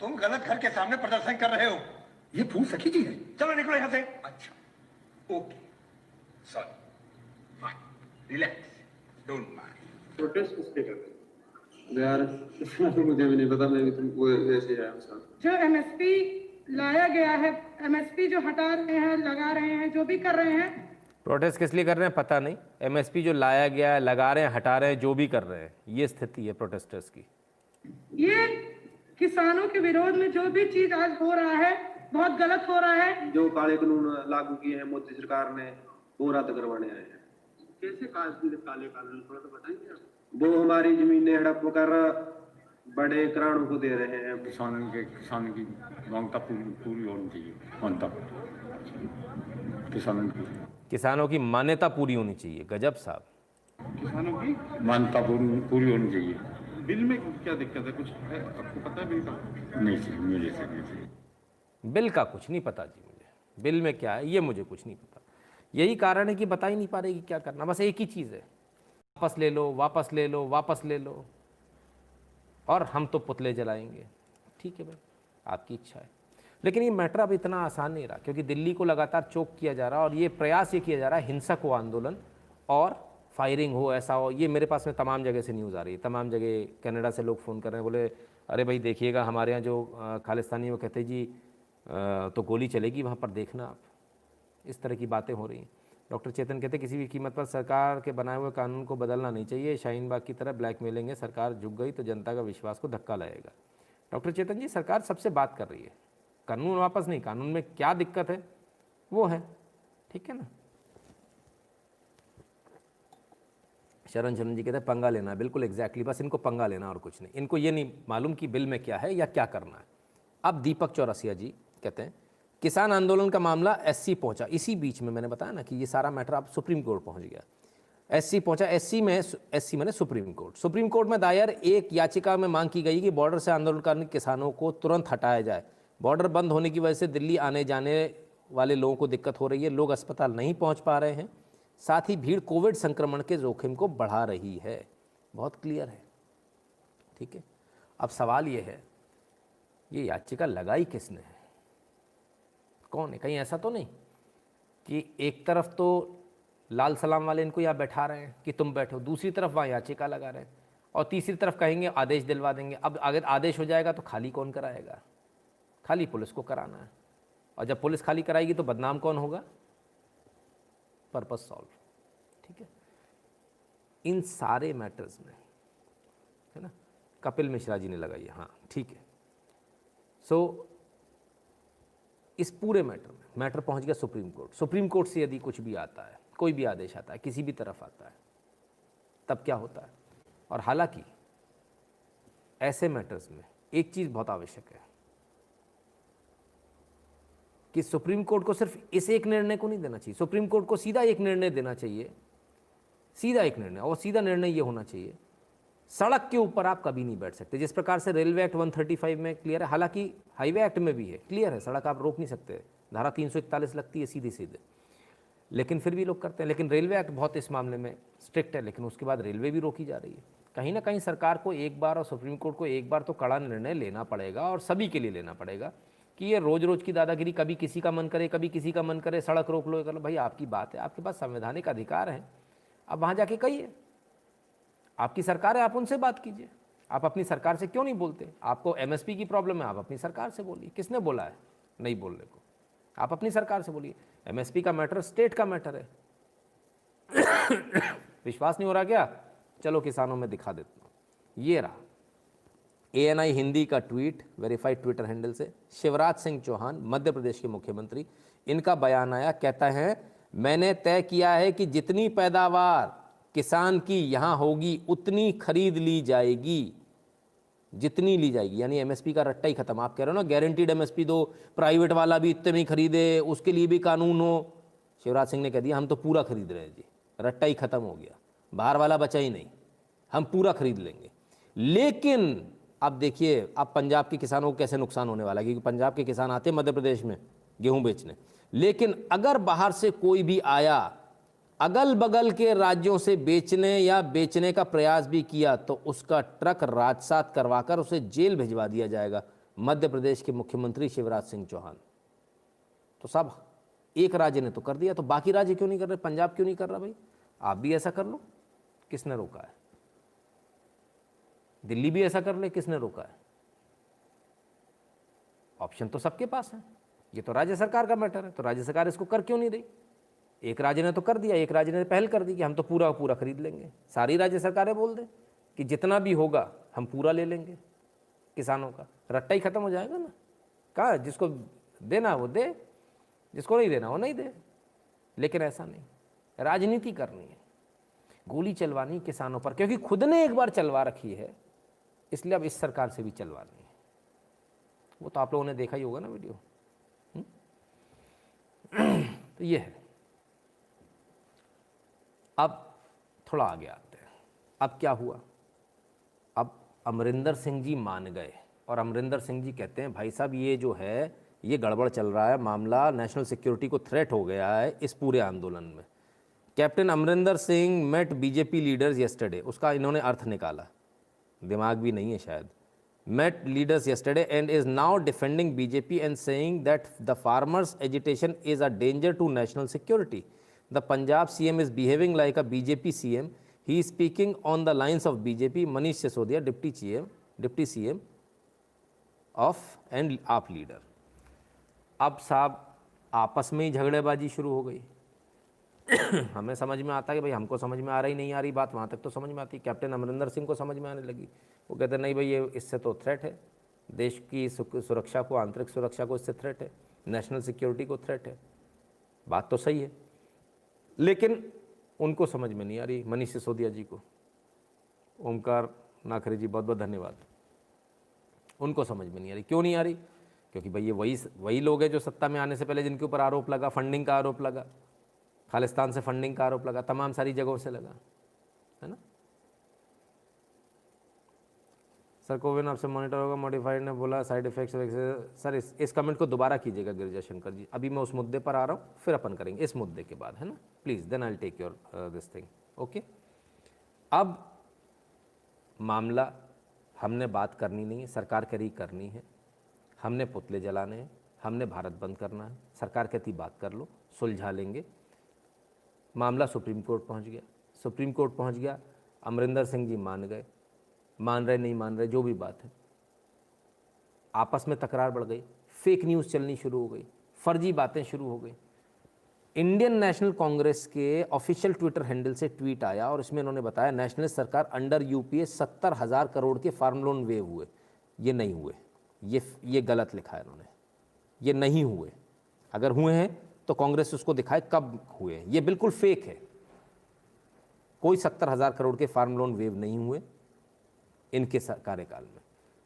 तुम गलत घर के सामने प्रदर्शन कर रहे हो। ये फूल सखी जी है। चलो निकलो यहाँ से। अच्छा, okay, sorry, fine, relax, don't mind. Protest किसके करते हैं यार? मुझे भी नहीं पता, मैं भी तुम वो ऐसे ही आया हूं साहब। जो एमएसपी लाया गया है, एमएसपी जो हटा रहे हैं, लगा रहे हैं, जो भी कर रहे हैं, प्रोटेस्ट किस लिए कर रहे हैं पता नहीं। एमएसपी जो लाया गया है, लगा रहे हैं, हटा रहे हैं, जो भी कर रहे हैं, ये स्थिति है प्रोटेस्टर्स की। ये किसानों के विरोध में जो भी चीज आज हो रहा है बहुत गलत हो रहा है। जो काले कानून लागू किए हैं मोदी सरकार ने, वो रद्द करवाने आए हैं। कैसे काले कानून, थोड़ा तो बताएंगे आप? वो हमारी जमीनें हड़प कर बड़े घरानों को दे रहे हैं। किसान की मांगता पूरी होनी चाहिए, मानता किसानों की मान्यता पूरी होनी चाहिए। गजब साहब, किसानों की मान्यता पूरी होनी चाहिए। बिल में क्या दिक्कत है? कुछ है आपको पता है बिल का? नहीं जी, मुझे से नहीं। बिल का कुछ नहीं पता जी मुझे। बिल में क्या है ये मुझे कुछ नहीं पता। यही कारण है कि बता ही नहीं पा रहे कि क्या करना। बस एक ही चीज़ है, वापस ले लो, वापस ले लो, वापस ले लो, और हम तो पुतले जलाएंगे। ठीक है भाई, आपकी इच्छा है। लेकिन ये मैटर अब इतना आसान नहीं रहा, क्योंकि दिल्ली को लगातार चोक किया जा रहा है और ये प्रयास ये किया जा रहा है हिंसक हो आंदोलन और फायरिंग हो, ऐसा हो। ये मेरे पास में तमाम जगह से न्यूज़ आ रही है, तमाम जगह कनाडा से लोग फ़ोन कर रहे हैं, बोले अरे भाई देखिएगा हमारे यहाँ जो खालिस्तानी वो कहते जी तो गोली चलेगी वहाँ पर, देखना आप। इस तरह की बातें हो रही हैं। डॉक्टर चेतन कहते किसी भी कीमत पर सरकार के बनाए हुए कानून को बदलना नहीं चाहिए। शाहीन बाग की तरह ब्लैकमेलिंग है, सरकार झुक गई तो जनता का विश्वास को धक्का लगेगा। डॉक्टर चेतन जी, सरकार सबसे बात कर रही है, कानून वापस नहीं। कानून में क्या दिक्कत है वो है, ठीक है ना। शरण जी कहते हैं पंगा लेना है। बिल्कुल एग्जैक्टली, बस इनको पंगा लेना और कुछ नहीं। इनको ये नहीं मालूम कि बिल में क्या है या क्या करना है। अब दीपक चौरसिया जी कहते हैं किसान आंदोलन का मामला एससी पहुंचा। इसी बीच में मैंने बताया ना कि ये सारा मैटर अब सुप्रीम कोर्ट पहुंच गया। एससी पहुंचा, एससी मैंने सुप्रीम कोर्ट। सुप्रीम कोर्ट में दायर एक याचिका में मांग की गई कि बॉर्डर से आंदोलनकारी किसानों को तुरंत हटाया जाए। बॉर्डर बंद होने की वजह से दिल्ली आने जाने वाले लोगों को दिक्कत हो रही है, लोग अस्पताल नहीं पहुंच पा रहे हैं, साथ ही भीड़ कोविड संक्रमण के जोखिम को बढ़ा रही है। बहुत क्लियर है, ठीक है। अब सवाल ये है, ये याचिका लगाई किसने है, कौन है? कहीं ऐसा तो नहीं कि एक तरफ तो लाल सलाम वाले इनको यहाँ बैठा रहे हैं कि तुम बैठो, दूसरी तरफ वहाँ याचिका लगा रहे हैं, और तीसरी तरफ कहेंगे आदेश दिलवा देंगे। अब अगर आदेश हो जाएगा तो खाली कौन कराएगा? खाली पुलिस को कराना है, और जब पुलिस खाली कराएगी तो बदनाम कौन होगा? पर्पस सॉल्व, ठीक है। इन सारे मैटर्स में, है ना, कपिल मिश्रा जी ने लगाई है, हाँ ठीक है। सो इस पूरे मैटर पहुंच गया सुप्रीम कोर्ट। सुप्रीम कोर्ट से यदि कुछ भी आता है, कोई भी आदेश आता है, किसी भी तरफ आता है, तब क्या होता है? और हालांकि ऐसे मैटर्स में एक चीज़ बहुत आवश्यक है कि सुप्रीम कोर्ट को सिर्फ इस एक निर्णय को नहीं देना चाहिए। सुप्रीम कोर्ट को सीधा एक निर्णय देना चाहिए, सीधा एक निर्णय, और सीधा निर्णय ये होना चाहिए, सड़क के ऊपर आप कभी नहीं बैठ सकते। जिस प्रकार से रेलवे एक्ट 135 में क्लियर है, हालांकि हाईवे एक्ट में भी है, क्लियर है, सड़क आप रोक नहीं सकते, धारा 341 लगती है सीधे सीधे, लेकिन फिर भी लोग करते हैं। लेकिन रेलवे एक्ट बहुत इस मामले में स्ट्रिक्ट है, लेकिन उसके बाद रेलवे भी रोकी जा रही है। कहीं ना कहीं सरकार को एक बार और सुप्रीम कोर्ट को एक बार तो कड़ा निर्णय लेना पड़ेगा, और सभी के लिए लेना पड़ेगा कि ये रोज़ रोज़ की दादागिरी, कभी किसी का मन करे, कभी किसी का मन करे, सड़क रोक लो, कर लो। भाई आपकी बात है, आपके पास संवैधानिक अधिकार है, आप वहाँ जाके कहिए, आपकी सरकार है, आप उनसे बात कीजिए। आप अपनी सरकार से क्यों नहीं बोलते? आपको एमएसपी की प्रॉब्लम है, आप अपनी सरकार से बोलिए। किसने बोला है नहीं बोलने को? आप अपनी सरकार से बोलिए। एमएसपी का मैटर स्टेट का मैटर है। विश्वास नहीं हो रहा क्या? चलो किसानों में दिखा देता हूँ। ये रहा ANI हिंदी का ट्वीट, वेरीफाइड ट्विटर हैंडल से। शिवराज सिंह चौहान मध्य प्रदेश के मुख्यमंत्री, इनका बयान आया, कहता है मैंने तय किया है कि जितनी पैदावार किसान की यहाँ होगी उतनी खरीद ली जाएगी, जितनी ली जाएगी। यानी एमएसपी का रट्टा ही खत्म। आप कह रहे हो ना गारंटीड एमएसपी दो, प्राइवेट वाला भी इतने में खरीदे, उसके लिए भी कानून हो। शिवराज सिंह ने कह दिया हम तो पूरा खरीद रहे हैं जी, रट्टा ही खत्म हो गया, बाहर वाला बचा ही नहीं, हम पूरा खरीद लेंगे। लेकिन अब देखिए अब पंजाब के किसानों को कैसे नुकसान होने वाला है, क्योंकि पंजाब के किसान आते हैं मध्य प्रदेश में गेहूं बेचने, लेकिन अगर बाहर से कोई भी आया, अगल बगल के राज्यों से बेचने या बेचने का प्रयास भी किया, तो उसका ट्रक राजसात करवाकर उसे जेल भिजवा दिया जाएगा। मध्य प्रदेश के मुख्यमंत्री शिवराज सिंह चौहान। तो सब एक राज्य ने तो कर दिया, तो बाकी राज्य क्यों नहीं कर रहे? पंजाब क्यों नहीं कर रहा? भाई आप भी ऐसा कर लो, किसने रोका है? दिल्ली भी ऐसा कर ले, किसने रोका है? ऑप्शन तो सबके पास है। ये तो राज्य सरकार का मैटर है, तो राज्य सरकार इसको कर क्यों नहीं रही? एक राज्य ने तो कर दिया, एक राज्य ने पहल कर दी कि हम तो पूरा पूरा खरीद लेंगे। सारी राज्य सरकारें बोल दें कि जितना भी होगा हम पूरा ले लेंगे, किसानों का रट्टा ही खत्म हो जाएगा ना। कहाँ जिसको देना वो दे, जिसको नहीं देना वो नहीं दे। लेकिन ऐसा नहीं, राजनीति करनी है, गोली चलवानी किसानों पर, क्योंकि खुद ने एक बार चलवा रखी है, इसलिए अब इस सरकार से भी चलवानी है। वो तो आप लोगों ने देखा ही होगा ना वीडियो। तो ये है। अब थोड़ा आगे आते हैं। अब क्या हुआ? अब अमरिंदर सिंह जी मान गए, और अमरिंदर सिंह जी कहते हैं भाई साहब ये जो है ये गड़बड़ चल रहा है, मामला नेशनल सिक्योरिटी को थ्रेट हो गया है इस पूरे आंदोलन में। Captain Amarinder Singh met BJP leaders yesterday, उसका इन्होंने अर्थ निकाला, दिमाग भी नहीं है शायद। met leaders yesterday and is now defending BJP and saying that the farmers' agitation is a danger to national security. The Punjab CM is behaving like a BJP CM. He is speaking on the lines of BJP. Manish Sisodia, Deputy CM of and AAP leader. अब साहब आपस में ही झगड़ेबाजी शुरू हो गई। हमें समझ में आता है कि भाई हमको समझ में आ रही नहीं आ रही बात, वहाँ तक तो समझ में आती। कैप्टन अमरिंदर सिंह को समझ में आने लगी। वो कहते नहीं भाई ये इससे तो थ्रेट है, देश की सुरक्षा को, आंतरिक सुरक्षा को इससे थ्रेट है, नेशनल सिक्योरिटी को थ्रेट है। बात तो सही है, लेकिन उनको समझ में नहीं आ रही। मनीष सिसोदिया जी को, ओमकार नाखरे जी बहुत बहुत धन्यवाद। उनको समझ में नहीं आ रही। क्यों नहीं आ रही? क्योंकि भाई ये वही लोग हैं जो सत्ता में आने से पहले जिनके ऊपर आरोप लगा, फंडिंग का आरोप लगा, खालिस्तान से फंडिंग का आरोप लगा, तमाम सारी जगहों से लगा, है ना। सर कोविन आपसे मॉनिटर होगा, मॉडिफाइड ने बोला साइड इफेक्ट्स। सर इस कमेंट को दोबारा कीजिएगा गिरिजा शंकर जी, अभी मैं उस मुद्दे पर आ रहा हूँ, फिर अपन करेंगे इस मुद्दे के बाद, है ना। Please then I will take your this thing, okay. अब मामला हमने बात करनी नहीं है, सरकार करी करनी है। हमने पुतले जलाने हैं, हमने भारत बंद करना है। सरकार कहती बात कर लो, सुलझा लेंगे। मामला सुप्रीम कोर्ट पहुंच गया। सुप्रीम कोर्ट पहुंच गया, अमरिंदर सिंह जी मान गए, मान रहे नहीं मान रहे जो भी बात है। आपस में तकरार बढ़ गई, फेक न्यूज़ चलनी शुरू हो गई, फर्जी बातें शुरू हो गई। इंडियन नेशनल कांग्रेस के ऑफिशियल ट्विटर हैंडल से ट्वीट आया और इसमें इन्होंने बताया नेशनलिस्ट सरकार अंडर यूपीए 70,000 करोड़ के फार्म लोन वेव हुए। ये नहीं हुए, ये गलत लिखा है इन्होंने, ये नहीं हुए। अगर हुए हैं तो कांग्रेस उसको दिखाए कब हुए। ये बिल्कुल फेक है, कोई 70,000 करोड़ के फार्म लोन वेव नहीं हुए इनके कार्यकाल में।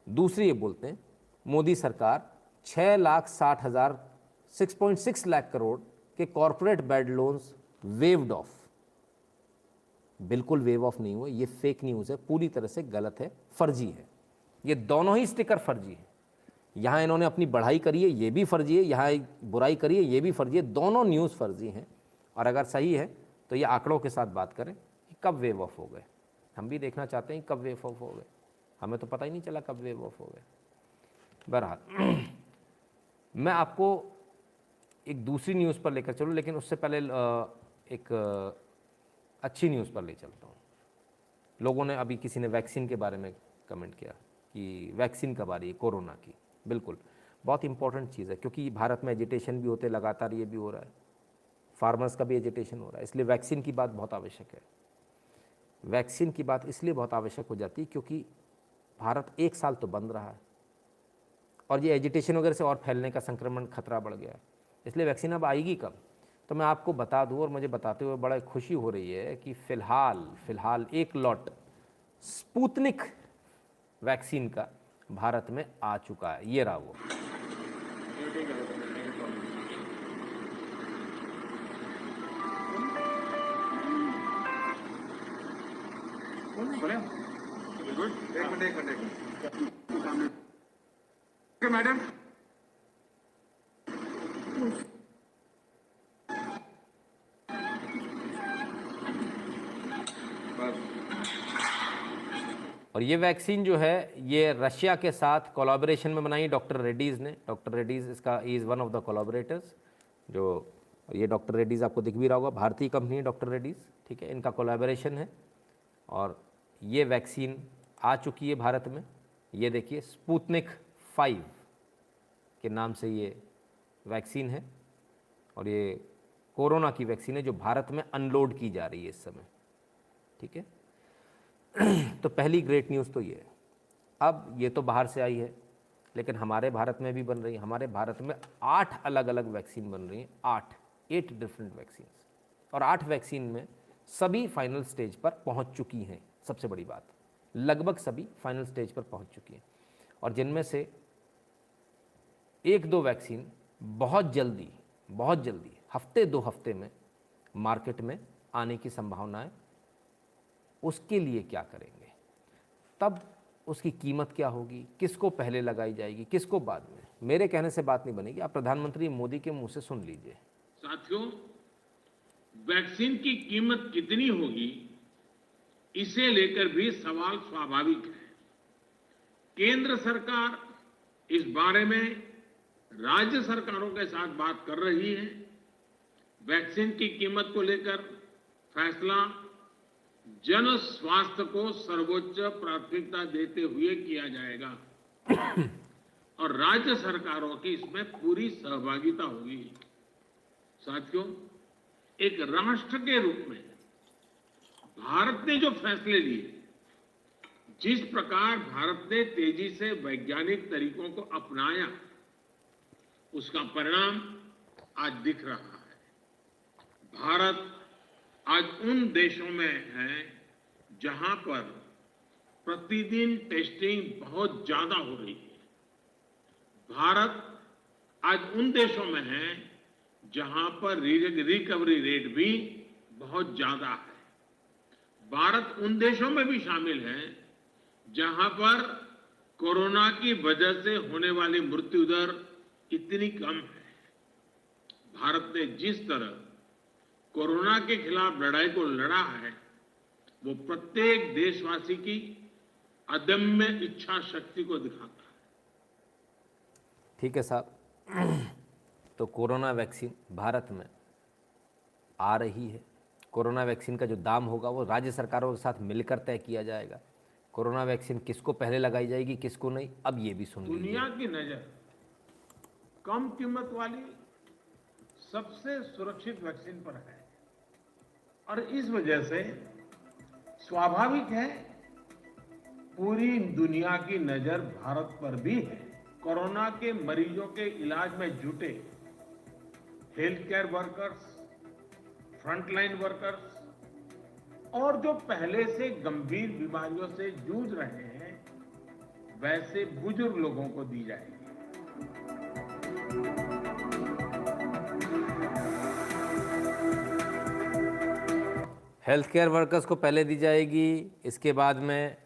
दूसरी ये बोलते हैं मोदी सरकार 6,60,000 लाख करोड़ के corporate bad loans waived of. बिल्कुल वेव ऑफ नहीं हुए, ये फेक न्यूज़ है, पूरी तरह से गलत है, फर्जी है। ये दोनों ही स्टिकर फर्जी है। यहाँ इन्होंने अपनी बढ़ाई करी है, ये भी फर्जी है, यहाँ बुराई करी है, ये भी फर्जी है। दोनों न्यूज़ फर्जी हैं। और अगर सही है तो ये आंकड़ों के साथ बात करें कि कब वेव ऑफ हो गए। हम भी देखना चाहते हैं कब वेव ऑफ हो गए, हमें तो पता ही नहीं चला कब वेव ऑफ हो गए। बहरहाल मैं आपको एक दूसरी न्यूज़ पर लेकर चलूँ, लेकिन उससे पहले एक अच्छी न्यूज़ पर ले चलता हूँ। लोगों ने अभी किसी ने वैक्सीन के बारे में कमेंट किया कि वैक्सीन कब आ रही है कोरोना की। बिल्कुल, बहुत इंपॉर्टेंट चीज़ है, क्योंकि भारत में एजिटेशन भी होते लगातार, ये भी हो रहा है, फार्मर्स का भी एजिटेशन हो रहा है, इसलिए वैक्सीन की बात बहुत आवश्यक है। वैक्सीन की बात इसलिए बहुत आवश्यक हो जाती है क्योंकि भारत 1 साल तो बंद रहा है और ये एजिटेशन वगैरह से और फैलने का संक्रमण खतरा बढ़ गया है, इसलिए वैक्सीन अब आएगी कब। तो मैं आपको बता दूं, और मुझे बताते हुए बड़ा खुशी हो रही है कि फ़िलहाल एक लॉट स्पुतनिक वैक्सीन का भारत में आ चुका है। ये रहा वो। मैडम और ये वैक्सीन जो है ये रशिया के साथ कोलैबोरेशन में बनाई डॉक्टर रेड्डीज़ ने। डॉक्टर रेड्डीज़ इसका is one of the collaborators. जो ये डॉक्टर रेड्डीज़ आपको दिख भी रहा होगा, भारतीय कंपनी है डॉक्टर रेड्डीज़, ठीक है, इनका कोलैबोरेशन है और ये वैक्सीन आ चुकी है भारत में। ये देखिए स्पुतनिक 5 के नाम से ये वैक्सीन है और ये कोरोना की वैक्सीन है जो भारत में अनलोड की जा रही है इस समय, ठीक है। तो पहली ग्रेट न्यूज़ तो ये है। अब ये तो बाहर से आई है, लेकिन हमारे भारत में भी बन रही है। हमारे भारत में 8 अलग अलग वैक्सीन बन रही हैं, 8 डिफरेंट वैक्सीन, और 8 वैक्सीन में सभी फाइनल स्टेज पर पहुंच चुकी हैं। सबसे बड़ी बात, लगभग सभी फाइनल स्टेज पर पहुंच चुकी हैं, और जिनमें से 1-2 वैक्सीन बहुत जल्दी हफ्ते 2 हफ्ते में मार्केट में आने की संभावना है। उसके लिए क्या करेंगे, तब उसकी कीमत क्या होगी, किसको पहले लगाई जाएगी, किसको बाद में, मेरे कहने से बात नहीं बनेगी। आप प्रधानमंत्री मोदी के मुंह से सुन लीजिए। साथियों, वैक्सीन की कीमत कितनी होगी इसे लेकर भी सवाल स्वाभाविक है। केंद्र सरकार इस बारे में राज्य सरकारों के साथ बात कर रही है। वैक्सीन की कीमत को लेकर फैसला जन स्वास्थ्य को सर्वोच्च प्राथमिकता देते हुए किया जाएगा और राज्य सरकारों की इसमें पूरी सहभागिता होगी। साथियों, एक राष्ट्र के रूप में भारत ने जो फैसले लिए, जिस प्रकार भारत ने तेजी से वैज्ञानिक तरीकों को अपनाया, उसका परिणाम आज दिख रहा है। भारत आज उन देशों में है जहां पर प्रतिदिन टेस्टिंग बहुत ज्यादा हो रही है। भारत आज उन देशों में है जहां पर रिकवरी रेट भी बहुत ज्यादा है। भारत उन देशों में भी शामिल है जहां पर कोरोना की वजह से होने वाली मृत्यु दर इतनी कम है। भारत ने जिस तरह कोरोना के खिलाफ लड़ाई को लड़ा है, वो प्रत्येक देशवासी की अदम्य इच्छा शक्ति को दिखाता है। ठीक है साहब, तो कोरोना वैक्सीन भारत में आ रही है। कोरोना वैक्सीन का जो दाम होगा वो राज्य सरकारों के साथ मिलकर तय किया जाएगा। कोरोना वैक्सीन किसको पहले लगाई जाएगी, किसको नहीं, अब ये भी सुन लीजिए। दुनिया की नजर कम कीमत वाली सबसे सुरक्षित वैक्सीन पर है और इस वजह से स्वाभाविक है पूरी दुनिया की नजर भारत पर भी है। कोरोना के मरीजों के इलाज में जुटे health care workers, frontline workers और जो पहले से गंभीर बीमारियों से जूझ रहे हैं, वैसे बुजुर्ग लोगों को दी जाएगी। हेल्थ केयर वर्कर्स को पहले दी जाएगी, इसके बाद में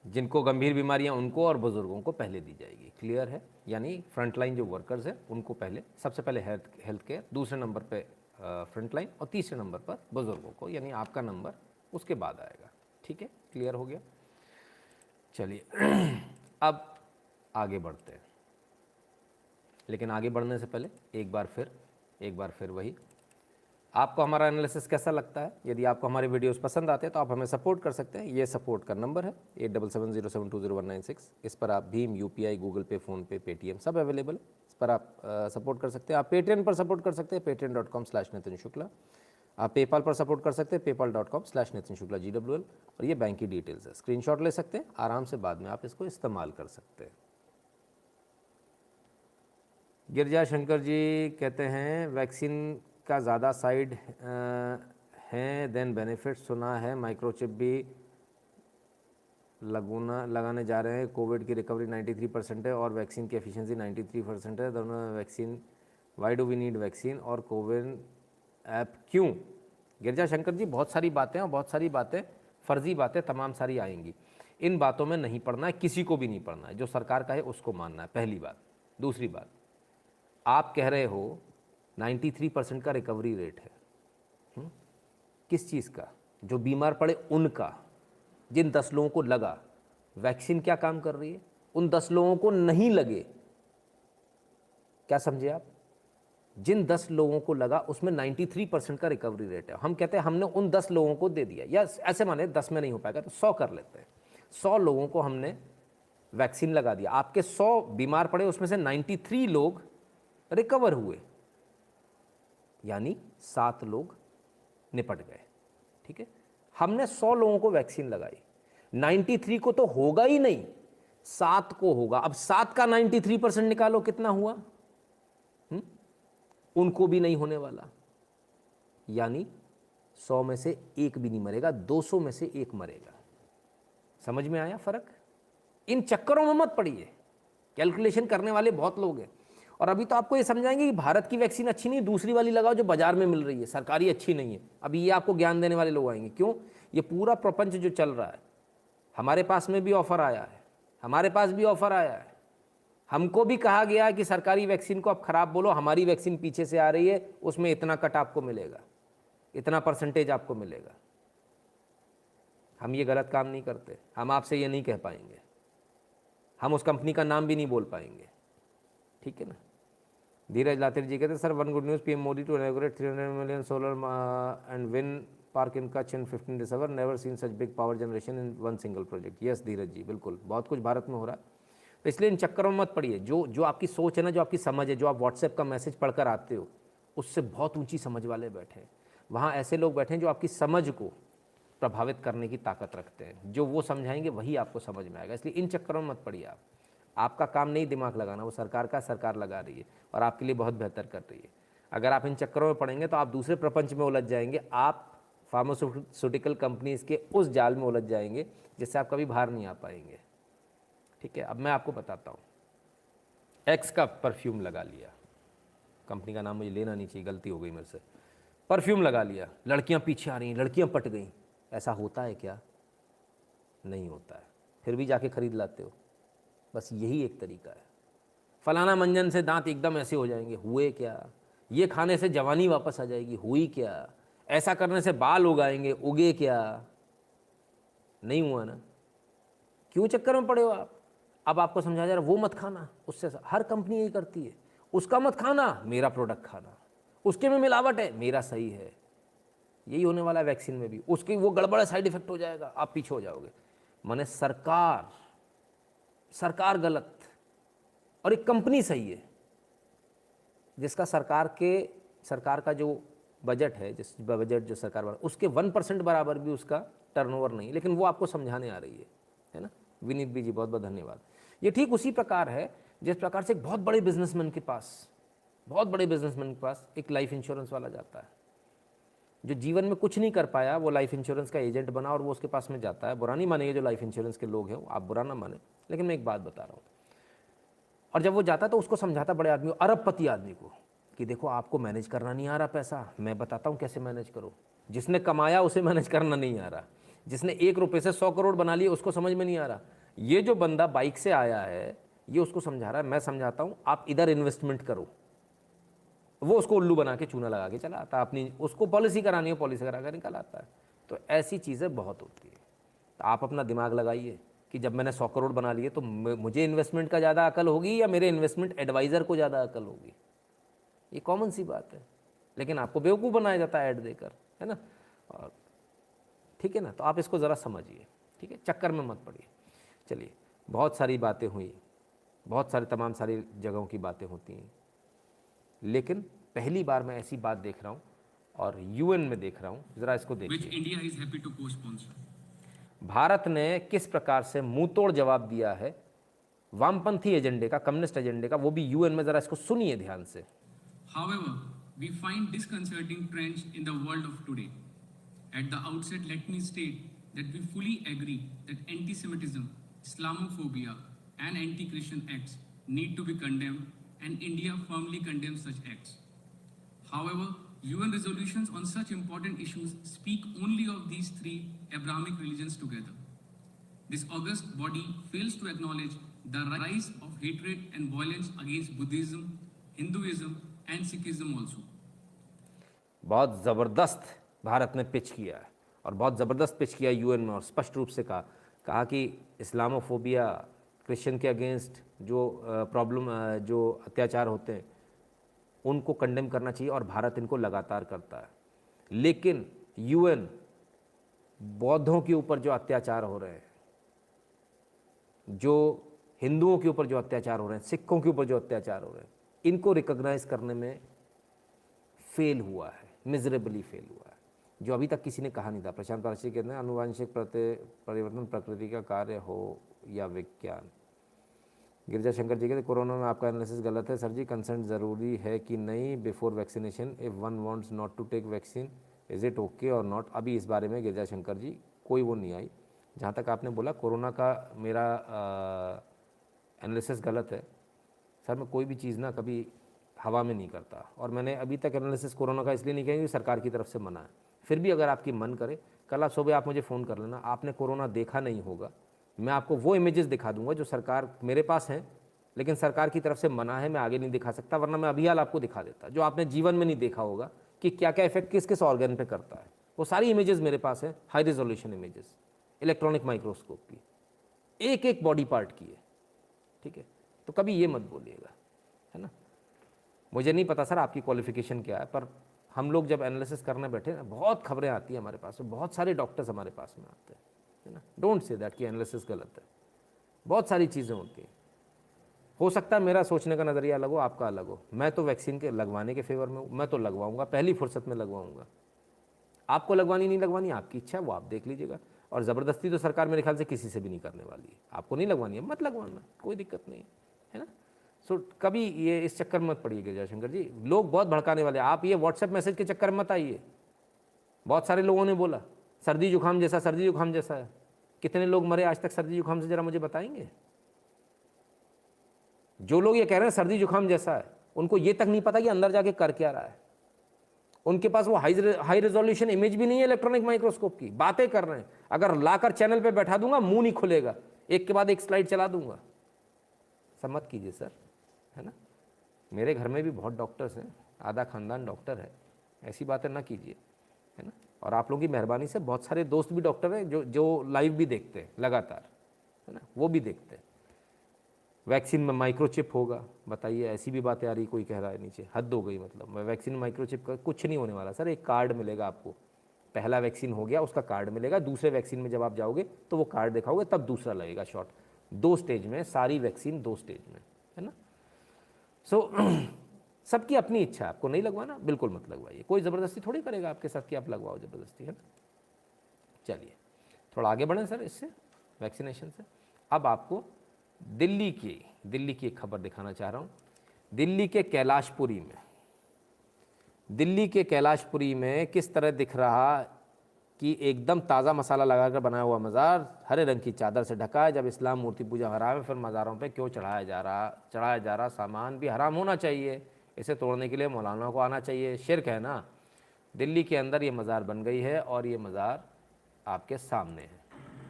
जिनको गंभीर बीमारियां उनको और बुजुर्गों को पहले दी जाएगी। क्लियर है? यानी फ्रंटलाइन जो वर्कर्स हैं उनको पहले, सबसे पहले हेल्थ केयर, दूसरे नंबर पे फ्रंटलाइन और तीसरे नंबर पर बुजुर्गों को, यानी आपका नंबर उसके बाद आएगा। ठीक है, क्लियर हो गया? चलिए अब आगे बढ़ते हैं, लेकिन आगे बढ़ने से पहले एक बार फिर वही आपको हमारा एनालिसिस कैसा लगता है? यदि आपको हमारे वीडियोस पसंद आते हैं तो आप हमें सपोर्ट कर सकते हैं। ये सपोर्ट का नंबर है 8770720196। इस पर आप भीम, यूपीआई, गूगल पे, फ़ोनपे, पेटीएम सब अवेलेबल है। इस पर आप सपोर्ट कर सकते हैं। आप पेटीएम पर सपोर्ट कर सकते हैं, patreon.com/नितिन शुक्ला। आप पेपाल पर सपोर्ट कर सकते हैं, paypal.com/नितिन शुक्ला GWL। और ये बैंक की डिटेल्स है, स्क्रीनशॉट ले सकते हैं, आराम से बाद में आप इसको इस्तेमाल कर सकते हैं। गिरजा शंकर जी कहते हैं वैक्सीन का ज़्यादा साइड हैं देन बेनिफिट। सुना है माइक्रोचिप भी लगाने जा रहे हैं। कोविड की रिकवरी 93% है और वैक्सीन की एफिशिएंसी 93% है। दोनों vaccine, why do we need vaccine और कोविन ऐप क्यों? गिरजा शंकर जी, बहुत सारी बातें और बहुत सारी बातें फर्जी बातें तमाम सारी आएंगी। इन बातों में नहीं पड़ना है, किसी को भी नहीं पड़ना है। जो सरकार का है उसको मानना है, पहली बात। दूसरी बात, आप कह रहे हो 93% का रिकवरी रेट है। किस चीज़ का? जो बीमार पड़े उनका। जिन 10 लोगों को लगा, वैक्सीन क्या काम कर रही है? उन 10 लोगों को नहीं लगे। क्या समझे आप? जिन 10 लोगों को लगा उसमें 93% का रिकवरी रेट है। हम कहते हैं हमने उन 10 लोगों को दे दिया, या ऐसे माने 10 में नहीं हो पाएगा तो 100 कर लेते हैं। 100 लोगों को हमने वैक्सीन लगा दिया। आपके 100 बीमार पड़े, उसमें से 93 लोग रिकवर हुए, यानी 7 लोग निपट गए। ठीक है, हमने 100 लोगों को वैक्सीन लगाई, 93 को तो होगा ही नहीं, 7 को होगा। अब 7 का 93% निकालो, कितना हुआ? उनको भी नहीं होने वाला, यानी 100 में से एक भी नहीं मरेगा, 200 में से एक मरेगा। समझ में आया फर्क? इन चक्करों में मत पड़िए। कैलकुलेशन करने वाले बहुत लोग हैं। और अभी तो आपको ये समझाएंगे कि भारत की वैक्सीन अच्छी नहीं, दूसरी वाली लगाओ जो बाजार में मिल रही है, सरकारी अच्छी नहीं है। अभी ये आपको ज्ञान देने वाले लोग आएंगे। क्यों? ये पूरा प्रपंच जो चल रहा है, हमारे पास में भी ऑफर आया है, हमारे पास भी ऑफर आया है। हमको भी कहा गया है कि सरकारी वैक्सीन को आप खराब बोलो, हमारी वैक्सीन पीछे से आ रही है, उसमें इतना कट आपको मिलेगा, इतना परसेंटेज आपको मिलेगा। हम ये गलत काम नहीं करते। हम आपसे ये नहीं कह पाएंगे, हम उस कंपनी का नाम भी नहीं बोल पाएंगे। ठीक है ना? धीरज लातिर जी कहते हैं sir, one good news, PM Modi to inaugurate 300 million solar and wind park in Kutch in 15 December। Never seen such big power generation in one single project. Yes Dheeraj ji, बिल्कुल, बहुत कुछ भारत में हो रहा है। तो इसलिए इन चक्करों में मत पड़िए। जो आपकी सोच है ना, जो आपकी समझ है, जो आप व्हाट्सएप का मैसेज पढ़कर आते हो, उससे बहुत ऊंची समझ वाले बैठे हैं। वहाँ ऐसे लोग बैठे हैं जो आपकी समझ को प्रभावित करने की ताकत रखते हैं। जो वो समझाएंगे वही आपको समझ में आएगा। इसलिए इन चक्करों में मत पड़िए आप। आपका काम नहीं दिमाग लगाना, वो सरकार का, सरकार लगा रही है और आपके लिए बहुत बेहतर कर रही है। अगर आप इन चक्करों में पड़ेंगे तो आप दूसरे प्रपंच में उलझ जाएंगे। आप फार्मास्यूटिकल कंपनीज के उस जाल में उलझ जाएंगे जिससे आप कभी बाहर नहीं आ पाएंगे। ठीक है, अब मैं आपको बताता हूँ। एक्स का परफ्यूम लगा लिया, कंपनी का नाम मुझे लेना नहीं चाहिए, गलती हो गई मेरे से। परफ्यूम लगा लिया, लड़कियाँ पीछे आ रही हैं, लड़कियाँ पट गई। ऐसा होता है क्या? नहीं होता है, फिर भी जाके खरीद लाते हो। बस यही एक तरीका है। फलाना मंजन से दांत एकदम ऐसे हो जाएंगे, हुए क्या? ये खाने से जवानी वापस आ जाएगी, हुई क्या? ऐसा करने से बाल उगाएंगे, उगे क्या? नहीं हुआ ना। क्यों चक्कर में पड़े हो आप? अब आपको समझा जा रहा है, वो मत खाना, उससे हर कंपनी यही करती है। उसका मत खाना, मेरा प्रोडक्ट खाना। उसके में मिलावट है, मेरा सही है। यही होने वाला है वैक्सीन में भी। उसकी वो गड़बड़, साइड इफेक्ट हो जाएगा, आप पीछे हो जाओगे। माने सरकार गलत और एक कंपनी सही है, जिसका सरकार का जो बजट है, जिस बजट जो सरकार उसके 1% बराबर भी उसका टर्नओवर नहीं, लेकिन वो आपको समझाने आ रही है ना। विनीत भी जी, बहुत बहुत धन्यवाद। ये ठीक उसी प्रकार है जिस प्रकार से एक बहुत बड़े बिजनेसमैन के पास एक लाइफ इंश्योरेंस वाला जाता है, जो जीवन में कुछ नहीं कर पाया, वो लाइफ इंश्योरेंस का एजेंट बना और वो उसके पास में जाता है। बुरा नहीं मानेंगे जो लाइफ इंश्योरेंस के लोग हैं, आप बुरा ना माने, लेकिन मैं एक बात बता रहा हूँ। और जब वो जाता है तो उसको समझाता बड़े आदमी, अरबपति आदमी को, कि देखो आपको मैनेज करना नहीं आ रहा पैसा, मैं बताता हूँ कैसे मैनेज करो। जिसने कमाया उसे मैनेज करना नहीं आ रहा, जिसने 1 रुपये से 100 करोड़ बना लिए उसको समझ में नहीं आ रहा। ये जो बंदा बाइक से आया है, ये उसको समझा रहा है, मैं समझाता हूँ आप इधर इन्वेस्टमेंट करो। वो उसको उल्लू बना के चूना लगा के चला आता है। अपनी उसको पॉलिसी करानी हो, पॉलिसी करा कर निकल आता है। तो ऐसी चीज़ें बहुत होती है। तो आप अपना दिमाग लगाइए कि जब मैंने 100 करोड़ बना लिए तो मुझे इन्वेस्टमेंट का ज़्यादा अकल होगी या मेरे इन्वेस्टमेंट एडवाइज़र को ज़्यादा अकल होगी। ये कॉमन सी बात है। लेकिन आपको बेवकूफ़ बनाया जाता है ऐड देकर, है ना। और ठीक है ना, तो आप इसको ज़रा समझिए, ठीक है, चक्कर में मत पड़िए। चलिए, बहुत सारी बातें हुई, बहुत सारी तमाम सारी जगहों की बातें होती हैं, लेकिन पहली बार मैं ऐसी बात देख रहा हूँ और यूएन में देख रहा हूँ, ज़रा इसको देखिए। India is happy to co-sponsor. Bharat ने किस प्रकार से मुंह तोड़ जवाब दिया है वामपंथी एजेंडे का, कम्युनिस्ट एजेंडे का, वो भी यूएन में। ज़रा इसको सुनिए ध्यान से। However, we find disconcerting trends in the world of today. At the outset, let me state that we fully agree that anti-Semitism, Islamophobia, and anti-Christian acts need to be condemned, and India firmly condemns such acts. However, UN resolutions on such important issues speak only of these three Abrahamic religions together. This august body fails to acknowledge the rise of hatred and violence against Buddhism, Hinduism, and Sikhism also. बहुत ज़बरदस्त भारत ने पिच किया है और बहुत ज़बरदस्त पिच किया यूएन में, और स्पष्ट रूप से कहा कि इस्लामोफोबिया, क्रिश्चियन के अगेंस्ट जो प्रॉब्लम, जो अत्याचार होते हैं, उनको कंडेम करना चाहिए, और भारत इनको लगातार करता है। लेकिन यूएन बौद्धों के ऊपर जो अत्याचार हो रहे हैं, जो हिंदुओं के ऊपर जो अत्याचार हो रहे हैं, सिखों के ऊपर जो अत्याचार हो रहे हैं, इनको रिकॉग्नाइज करने में फेल हुआ है, मिजरेबली फेल हुआ है, जो अभी तक किसी ने कहा नहीं था। प्रशांत पारसी कहते हैं आनुवांशिक परिवर्तन प्रकृति का कार्य हो या विज्ञान। गिरिजा शंकर जी कहते कोरोना में आपका एनालिसिस गलत है सर जी, कंसेंट ज़रूरी है कि नहीं before vaccination, if one wants not to take vaccine is it okay or not. अभी इस बारे में गिरिजा शंकर जी कोई वो नहीं आई। जहाँ तक आपने बोला कोरोना का मेरा एनालिसिस गलत है सर, मैं कोई भी चीज़ ना कभी हवा में नहीं करता, और मैंने अभी तक एनालिसिस कोरोना का इसलिए नहीं किया क्योंकि सरकार की तरफ से मना है। फिर भी अगर आपकी मन करे, कल आप सुबह आप मुझे फ़ोन कर लेना, आपने कोरोना देखा नहीं होगा, मैं आपको वो इमेजेस दिखा दूंगा जो सरकार मेरे पास हैं, लेकिन सरकार की तरफ से मना है, मैं आगे नहीं दिखा सकता, वरना मैं अभी हाल आपको दिखा देता, जो आपने जीवन में नहीं देखा होगा कि क्या क्या इफेक्ट किस किस ऑर्गन पे करता है। वो सारी इमेजेस मेरे पास है, high resolution images, electronic microscope की, एक एक बॉडी पार्ट की है, ठीक है। तो कभी ये मत बोलिएगा, है ना। मुझे नहीं पता सर आपकी क्वालिफिकेशन क्या है, पर हम लोग जब एनालिसिस करने बैठे ना, बहुत खबरें आती हैं हमारे पास, बहुत सारे डॉक्टर्स हमारे पास में आते हैं, है ना। डोंट से दैट कि एनालिसिस गलत है, बहुत सारी चीज़ें होती हैं। हो सकता है मेरा सोचने का नज़रिया अलग हो, आपका अलग हो। मैं तो वैक्सीन के लगवाने के फेवर में हूँ, मैं तो लगवाऊंगा, पहली फुर्सत में लगवाऊंगा। आपको लगवानी नहीं लगवानी आपकी इच्छा है, वो आप देख लीजिएगा। और ज़बरदस्ती तो सरकार मेरे ख्याल से किसी से भी नहीं करने वाली है। आपको नहीं लगवानी है, मत लगवाना, कोई दिक्कत नहीं है ना। सो कभी ये इस चक्कर में मत पड़िए गिरिजा शंकर जी, लोग बहुत भड़काने वाले। आप ये व्हाट्सएप मैसेज के चक्कर में मत आइए। बहुत सारे लोगों ने बोला सर्दी जुकाम जैसा, सर्दी जुकाम जैसा है। कितने लोग मरे आज तक सर्दी जुकाम से, ज़रा मुझे बताएंगे। जो लोग ये कह रहे हैं सर्दी जुकाम जैसा है, उनको ये तक नहीं पता कि अंदर जाके कर क्या रहा है। उनके पास वो हाई रेजोल्यूशन इमेज भी नहीं है इलेक्ट्रॉनिक माइक्रोस्कोप की, बातें कर रहे हैं। अगर लाकर चैनल पे बैठा दूंगा मुंह नहीं खुलेगा, एक के बाद एक स्लाइड चला दूंगा। सब मत कीजिए सर, है ना। मेरे घर में भी बहुत डॉक्टर्स हैं, आधा खानदान डॉक्टर है, ऐसी बातें ना कीजिए, है ना। और आप लोगों की मेहरबानी से बहुत सारे दोस्त भी डॉक्टर हैं जो लाइव भी देखते हैं लगातार, है ना, वो भी देखते हैं। वैक्सीन में माइक्रोचिप होगा, बताइए, ऐसी भी बातें आ रही, कोई कह रहा है नीचे, हद हो गई। मतलब वैक्सीन में माइक्रोचिप का कुछ नहीं होने वाला सर, एक कार्ड मिलेगा आपको। पहला वैक्सीन हो गया, उसका कार्ड मिलेगा। दूसरे वैक्सीन में जब आप जाओगे तो वो कार्ड दिखाओगे, तब दूसरा लगेगा शॉट। 2 स्टेज में, सारी वैक्सीन 2 स्टेज में, है ना। सो सबकी अपनी इच्छा है, आपको नहीं लगवाना बिल्कुल मत लगवाइए, कोई ज़बरदस्ती थोड़ी करेगा आपके साथ कि आप लगवाओ ज़बरदस्ती, है ना। चलिए थोड़ा आगे बढ़ें सर इससे, वैक्सीनेशन से। अब आपको दिल्ली की एक खबर दिखाना चाह रहा हूँ। दिल्ली के कैलाशपुरी में किस तरह दिख रहा कि एकदम ताज़ा मसाला लगाकर बनाया हुआ मज़ार हरे रंग की चादर से ढका है। जब इस्लाम मूर्ति पूजा हराम है, फिर मज़ारों पे क्यों चढ़ाया जा रहा सामान भी हराम होना चाहिए। इसे तोड़ने के लिए मौलाना को आना चाहिए, शिर्क है ना। दिल्ली के अंदर ये मज़ार बन गई है और ये मज़ार आपके सामने है।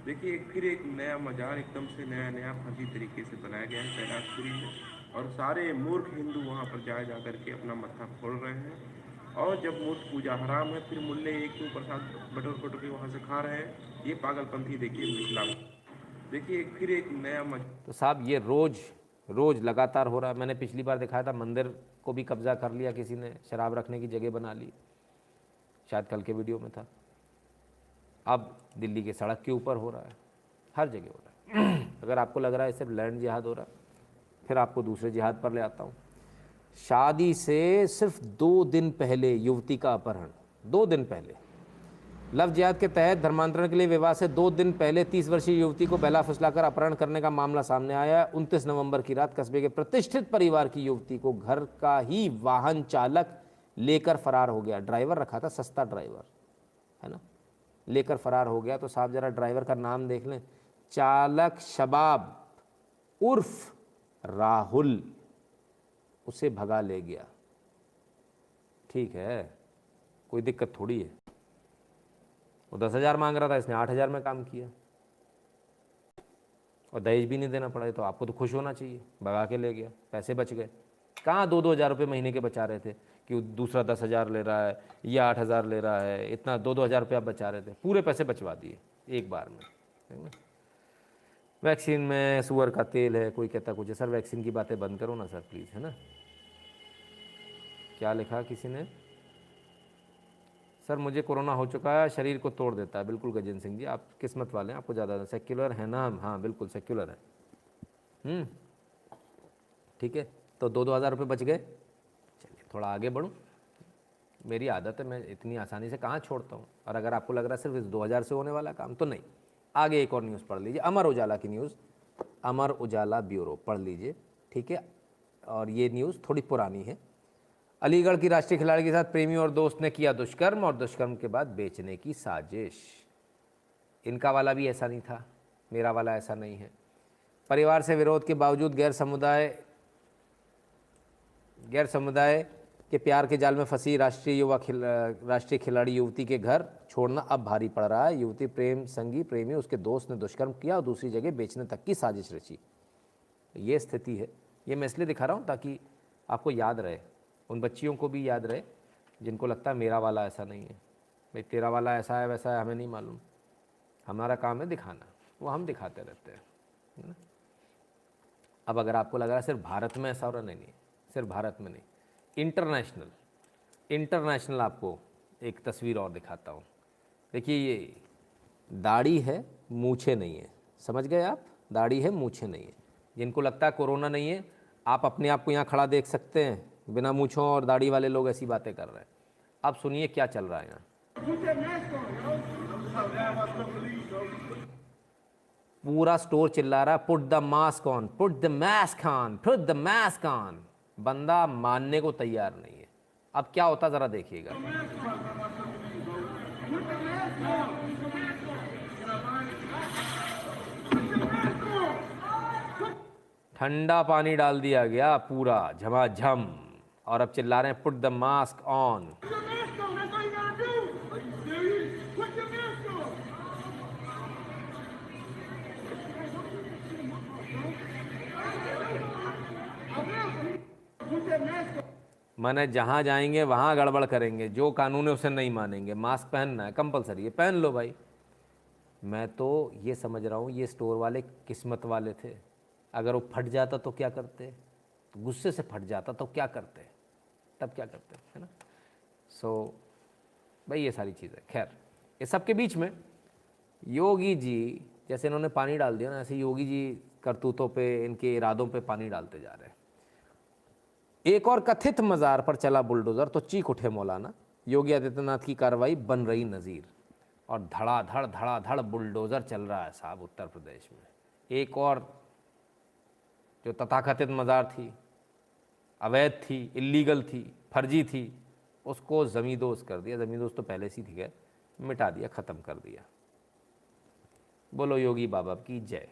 देखिए फिर एक नया मजार एकदम से नया फर्जी तरीके से बनाया गया है कैलाशपुरी में, और सारे मूर्ख हिंदू वहाँ पर जा करके अपना मत्था फोड़ रहे हैं। और जब मूर्ति पूजा हराम है, फिर मुल्ले एक के ऊपर साथ बटोर के वहाँ से खा रहे हैं। ये पागलपंथी देखिए इस्लाम। देखिए फिर एक नया तो साहब ये रोज़ लगातार हो रहा है। मैंने पिछली बार दिखाया था मंदिर उसको भी कब्जा कर लिया किसी ने, शराब रखने की जगह बना ली, शायद कल के वीडियो में था। अब दिल्ली के सड़क के ऊपर हो रहा है, हर जगह हो रहा है। अगर आपको लग रहा है सिर्फ लैंड जिहाद हो रहा है, फिर आपको दूसरे जिहाद पर ले आता हूँ। शादी से सिर्फ 2 दिन पहले युवती का अपहरण, 2 दिन पहले लव जिहाद के तहत धर्मांतरण के लिए विवाह से 2 दिन पहले 30 वर्षीय युवती को बहला फुसलाकर अपहरण करने का मामला सामने आया। 29 नवंबर की रात कस्बे के प्रतिष्ठित परिवार की युवती को घर का ही वाहन चालक लेकर फरार हो गया। ड्राइवर रखा था, सस्ता ड्राइवर है ना, लेकर फरार हो गया। तो साहब जरा ड्राइवर का नाम देख लें, चालक शबाब उर्फ राहुल, उसे भगा ले गया। ठीक है, कोई दिक्कत थोड़ी है। वो 10,000 मांग रहा था, इसने 8,000 में काम किया और दहेज भी नहीं देना पड़ा। तो आपको तो खुश होना चाहिए, भगा के ले गया, पैसे बच गए। कहाँ 2-2 हज़ार रुपये महीने के बचा रहे थे कि दूसरा 10,000 ले रहा है या 8,000 ले रहा है, इतना 2-2 हज़ार रुपये आप बचा रहे थे, पूरे पैसे बचवा दिए एक बार में, है ना। वैक्सीन में सुअर का तेल है, कोई कहता कुछ है। सर वैक्सीन की बातें बंद करो ना सर प्लीज़, है ना। क्या लिखा किसी ने, सर मुझे कोरोना हो चुका है, शरीर को तोड़ देता है। बिल्कुल गजेंद्र सिंह जी, आप किस्मत वाले हैं, आपको ज़्यादा सेक्युलर है ना हम। हाँ बिल्कुल सेक्युलर है। ठीक है, तो 2-2 हज़ार रुपये बच गए। चलिए थोड़ा आगे बढ़ूँ, मेरी आदत है, मैं इतनी आसानी से कहाँ छोड़ता हूँ। और अगर आपको लग रहा है सिर्फ इस 2,000 से होने वाला काम, तो नहीं। आगे एक और न्यूज़ पढ़ लीजिए, अमर उजाला की न्यूज़, अमर उजाला ब्यूरो पढ़ लीजिए, ठीक है। और ये न्यूज़ थोड़ी पुरानी है। अलीगढ़ की राष्ट्रीय खिलाड़ी के साथ प्रेमी और दोस्त ने किया दुष्कर्म और दुष्कर्म के बाद बेचने की साजिश। इनका वाला भी ऐसा नहीं था, मेरा वाला ऐसा नहीं है। परिवार से विरोध के बावजूद गैर समुदाय के प्यार के जाल में फंसी राष्ट्रीय खिलाड़ी युवती के घर छोड़ना अब भारी पड़ रहा है। युवती प्रेमी उसके दोस्त ने दुष्कर्म किया और दूसरी जगह बेचने तक की साजिश रची। ये स्थिति है। ये मैं इसलिए दिखा रहा हूँ ताकि आपको याद रहे, उन बच्चियों को भी याद रहे जिनको लगता है मेरा वाला ऐसा नहीं है। भाई तेरा वाला ऐसा है वैसा है, हमें नहीं मालूम, हमारा काम है दिखाना, वो हम दिखाते रहते हैं, है ना। अब अगर आपको लग रहा है सिर्फ भारत में ऐसा हो रहा, नहीं, सिर्फ भारत में नहीं, इंटरनेशनल आपको एक तस्वीर और दिखाता हूँ। देखिए ये दाढ़ी है, मूछें नहीं है, समझ गए आप, दाढ़ी है मूछें नहीं है। जिनको लगता है कोरोना नहीं है, आप अपने आप को यहाँ खड़ा देख सकते हैं, बिना मूछों और दाढ़ी वाले लोग ऐसी बातें कर रहे हैं। अब सुनिए क्या चल रहा है यहाँ। पूरा स्टोर चिल्ला रहा है, put the mask on, put the mask on, put the mask on. बंदा मानने को तैयार नहीं है। अब क्या होता जरा देखिएगा। ठंडा पानी डाल दिया गया पूरा झमाझम, और अब चिल्ला रहे हैं पुट द मास्क ऑन। माने जहाँ जाएंगे वहाँ गड़बड़ करेंगे, जो कानून है उसे नहीं मानेंगे। मास्क पहनना है कंपलसरी है, पहन लो भाई। मैं तो ये समझ रहा हूँ ये स्टोर वाले किस्मत वाले थे। अगर वो फट जाता तो क्या करते, तो गुस्से से फट जाता तो क्या करते, तब क्या करते, है ना। सो भाई ये सारी चीज़ें, खैर ये सब के बीच में योगी जी, जैसे इन्होंने पानी डाल दिया ना, ऐसे योगी जी करतूतों पे, इनके इरादों पे पानी डालते जा रहे हैं। एक और कथित मज़ार पर चला बुलडोज़र तो चीख उठे मौलाना। योगी आदित्यनाथ की कार्रवाई बन रही नज़ीर। और धड़ाधड़ बुलडोज़र चल रहा है साहब उत्तर प्रदेश में। एक और जो तथाकथित मज़ार थी, अवैध थी, इल्लीगल थी, फर्जी थी, उसको ज़मींदोज़ कर दिया। ज़मींदोज़ तो पहले से थी, गए मिटा दिया, ख़त्म कर दिया। बोलो योगी बाबा की जय।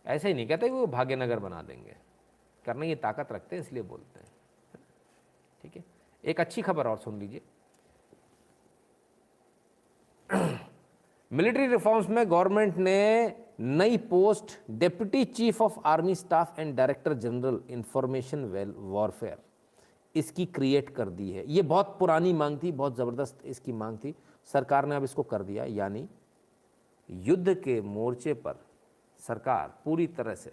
ऐसे ही नहीं कहते वो भाग्यनगर बना देंगे, करने की ताकत रखते हैं इसलिए बोलते हैं, ठीक है। एक अच्छी खबर और सुन लीजिए। मिलिट्री रिफॉर्म्स में गवर्नमेंट ने नई post deputy chief of army staff and director general information warfare इसकी क्रिएट कर दी है। ये बहुत पुरानी मांग थी, बहुत ज़बरदस्त इसकी मांग थी, सरकार ने अब इसको कर दिया। यानी युद्ध के मोर्चे पर सरकार पूरी तरह से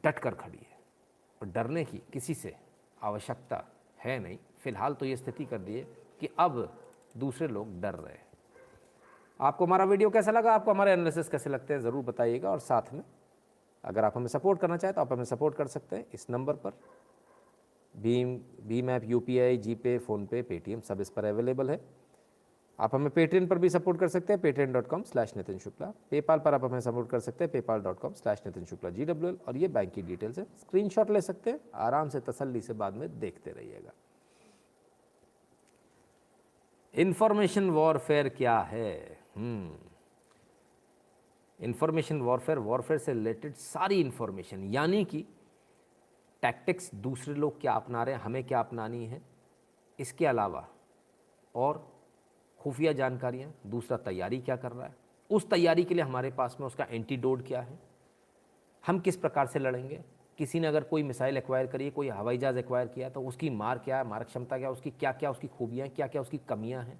डट कर खड़ी है और डरने की किसी से आवश्यकता है नहीं। फिलहाल तो ये स्थिति कर दी है कि अब दूसरे लोग डर रहे हैं। आपको हमारा वीडियो कैसा लगा, आपको हमारे एनालिसिस कैसे लगते हैं, ज़रूर बताइएगा। और साथ में अगर आप हमें सपोर्ट करना चाहें तो आप हमें सपोर्ट कर सकते हैं इस नंबर पर। भीम ऐप, UPI, जीपे, फ़ोनपे, पेटीएम सब इस पर अवेलेबल है। आप हमें पेटीएम पर भी सपोर्ट कर सकते हैं, patreon.com/नितिन शुक्ला। पेपाल पर आप हमें सपोर्ट कर सकते हैं, paypal.com/नितिन शुक्ला GWL। और ये बैंक की डिटेल्स है, स्क्रीनशॉट ले सकते हैं, आराम से तसल्ली से बाद में देखते रहिएगा। इंफॉर्मेशन वॉरफेयर क्या है? इंफॉर्मेशन वॉरफेयर से रिलेटेड सारी इंफॉर्मेशन, यानी कि टैक्टिक्स दूसरे लोग क्या अपना रहे हैं, हमें क्या अपनानी है, इसके अलावा और खुफिया जानकारियाँ, दूसरा तैयारी क्या कर रहा है, उस तैयारी के लिए हमारे पास में उसका एंटीडोट क्या है, हम किस प्रकार से लड़ेंगे, किसी ने अगर कोई मिसाइल एक्वायर करी है, कोई हवाई जहाज़ एक्वायर किया तो उसकी मार क्या है, मारक क्षमता क्या है, उसकी क्या क्या उसकी खूबियाँ हैं, क्या क्या उसकी कमियाँ हैं,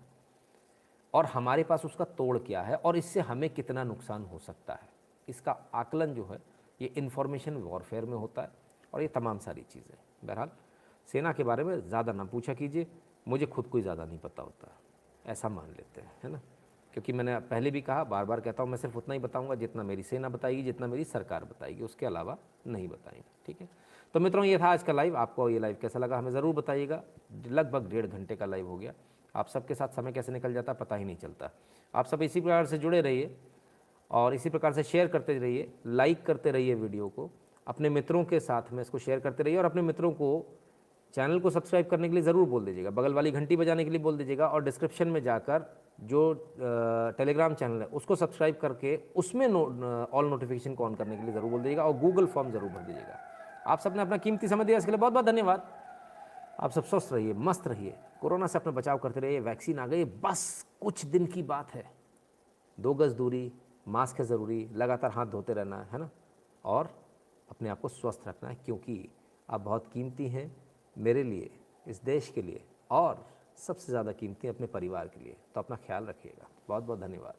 और हमारे पास उसका तोड़ क्या है, और इससे हमें कितना नुकसान हो सकता है, इसका आकलन जो है ये इंफॉर्मेशन वॉरफेयर में होता है। और ये तमाम सारी चीज़ें, बहरहाल सेना के बारे में ज़्यादा ना पूछा कीजिए, मुझे खुद को ही ज़्यादा नहीं पता होता, ऐसा मान लेते हैं, है ना। क्योंकि मैंने पहले भी कहा, बार बार कहता हूँ, मैं सिर्फ उतना ही बताऊँगा जितना मेरी सेना बताएगी, जितना मेरी सरकार बताएगी, उसके अलावा नहीं बताएंगे, ठीक है। तो मित्रों, ये था आज का लाइव। आपको ये लाइव कैसा लगा हमें ज़रूर बताइएगा। लगभग 1.5 घंटे का लाइव हो गया। आप सबके साथ समय कैसे निकल जाता पता ही नहीं चलता। आप सब इसी प्रकार से जुड़े रहिए और इसी प्रकार से शेयर करते रहिए, लाइक करते रहिए वीडियो को, अपने मित्रों के साथ में इसको शेयर करते रहिए, और अपने मित्रों को चैनल को सब्सक्राइब करने के लिए ज़रूर बोल दीजिएगा, बगल वाली घंटी बजाने के लिए बोल दीजिएगा, और डिस्क्रिप्शन में जाकर जो टेलीग्राम चैनल है उसको सब्सक्राइब करके उसमें ऑल नोटिफिकेशन को ऑन करने के लिए ज़रूर बोल दीजिएगा, और गूगल फॉर्म ज़रूर भर दीजिएगा। आप सबने अपना कीमती समय दिया, इसके लिए बहुत बहुत धन्यवाद। आप सब स्वस्थ रहिए, मस्त रहिए, कोरोना से अपना बचाव करते रहिए। वैक्सीन आ गई, बस कुछ दिन की बात है। 2 गज दूरी, मास्क है ज़रूरी, लगातार हाथ धोते रहना है ना, और अपने आप को स्वस्थ रखना है, क्योंकि आप बहुत कीमती हैं मेरे लिए, इस देश के लिए, और सबसे ज़्यादा कीमती अपने परिवार के लिए। तो अपना ख्याल रखिएगा। बहुत बहुत धन्यवाद।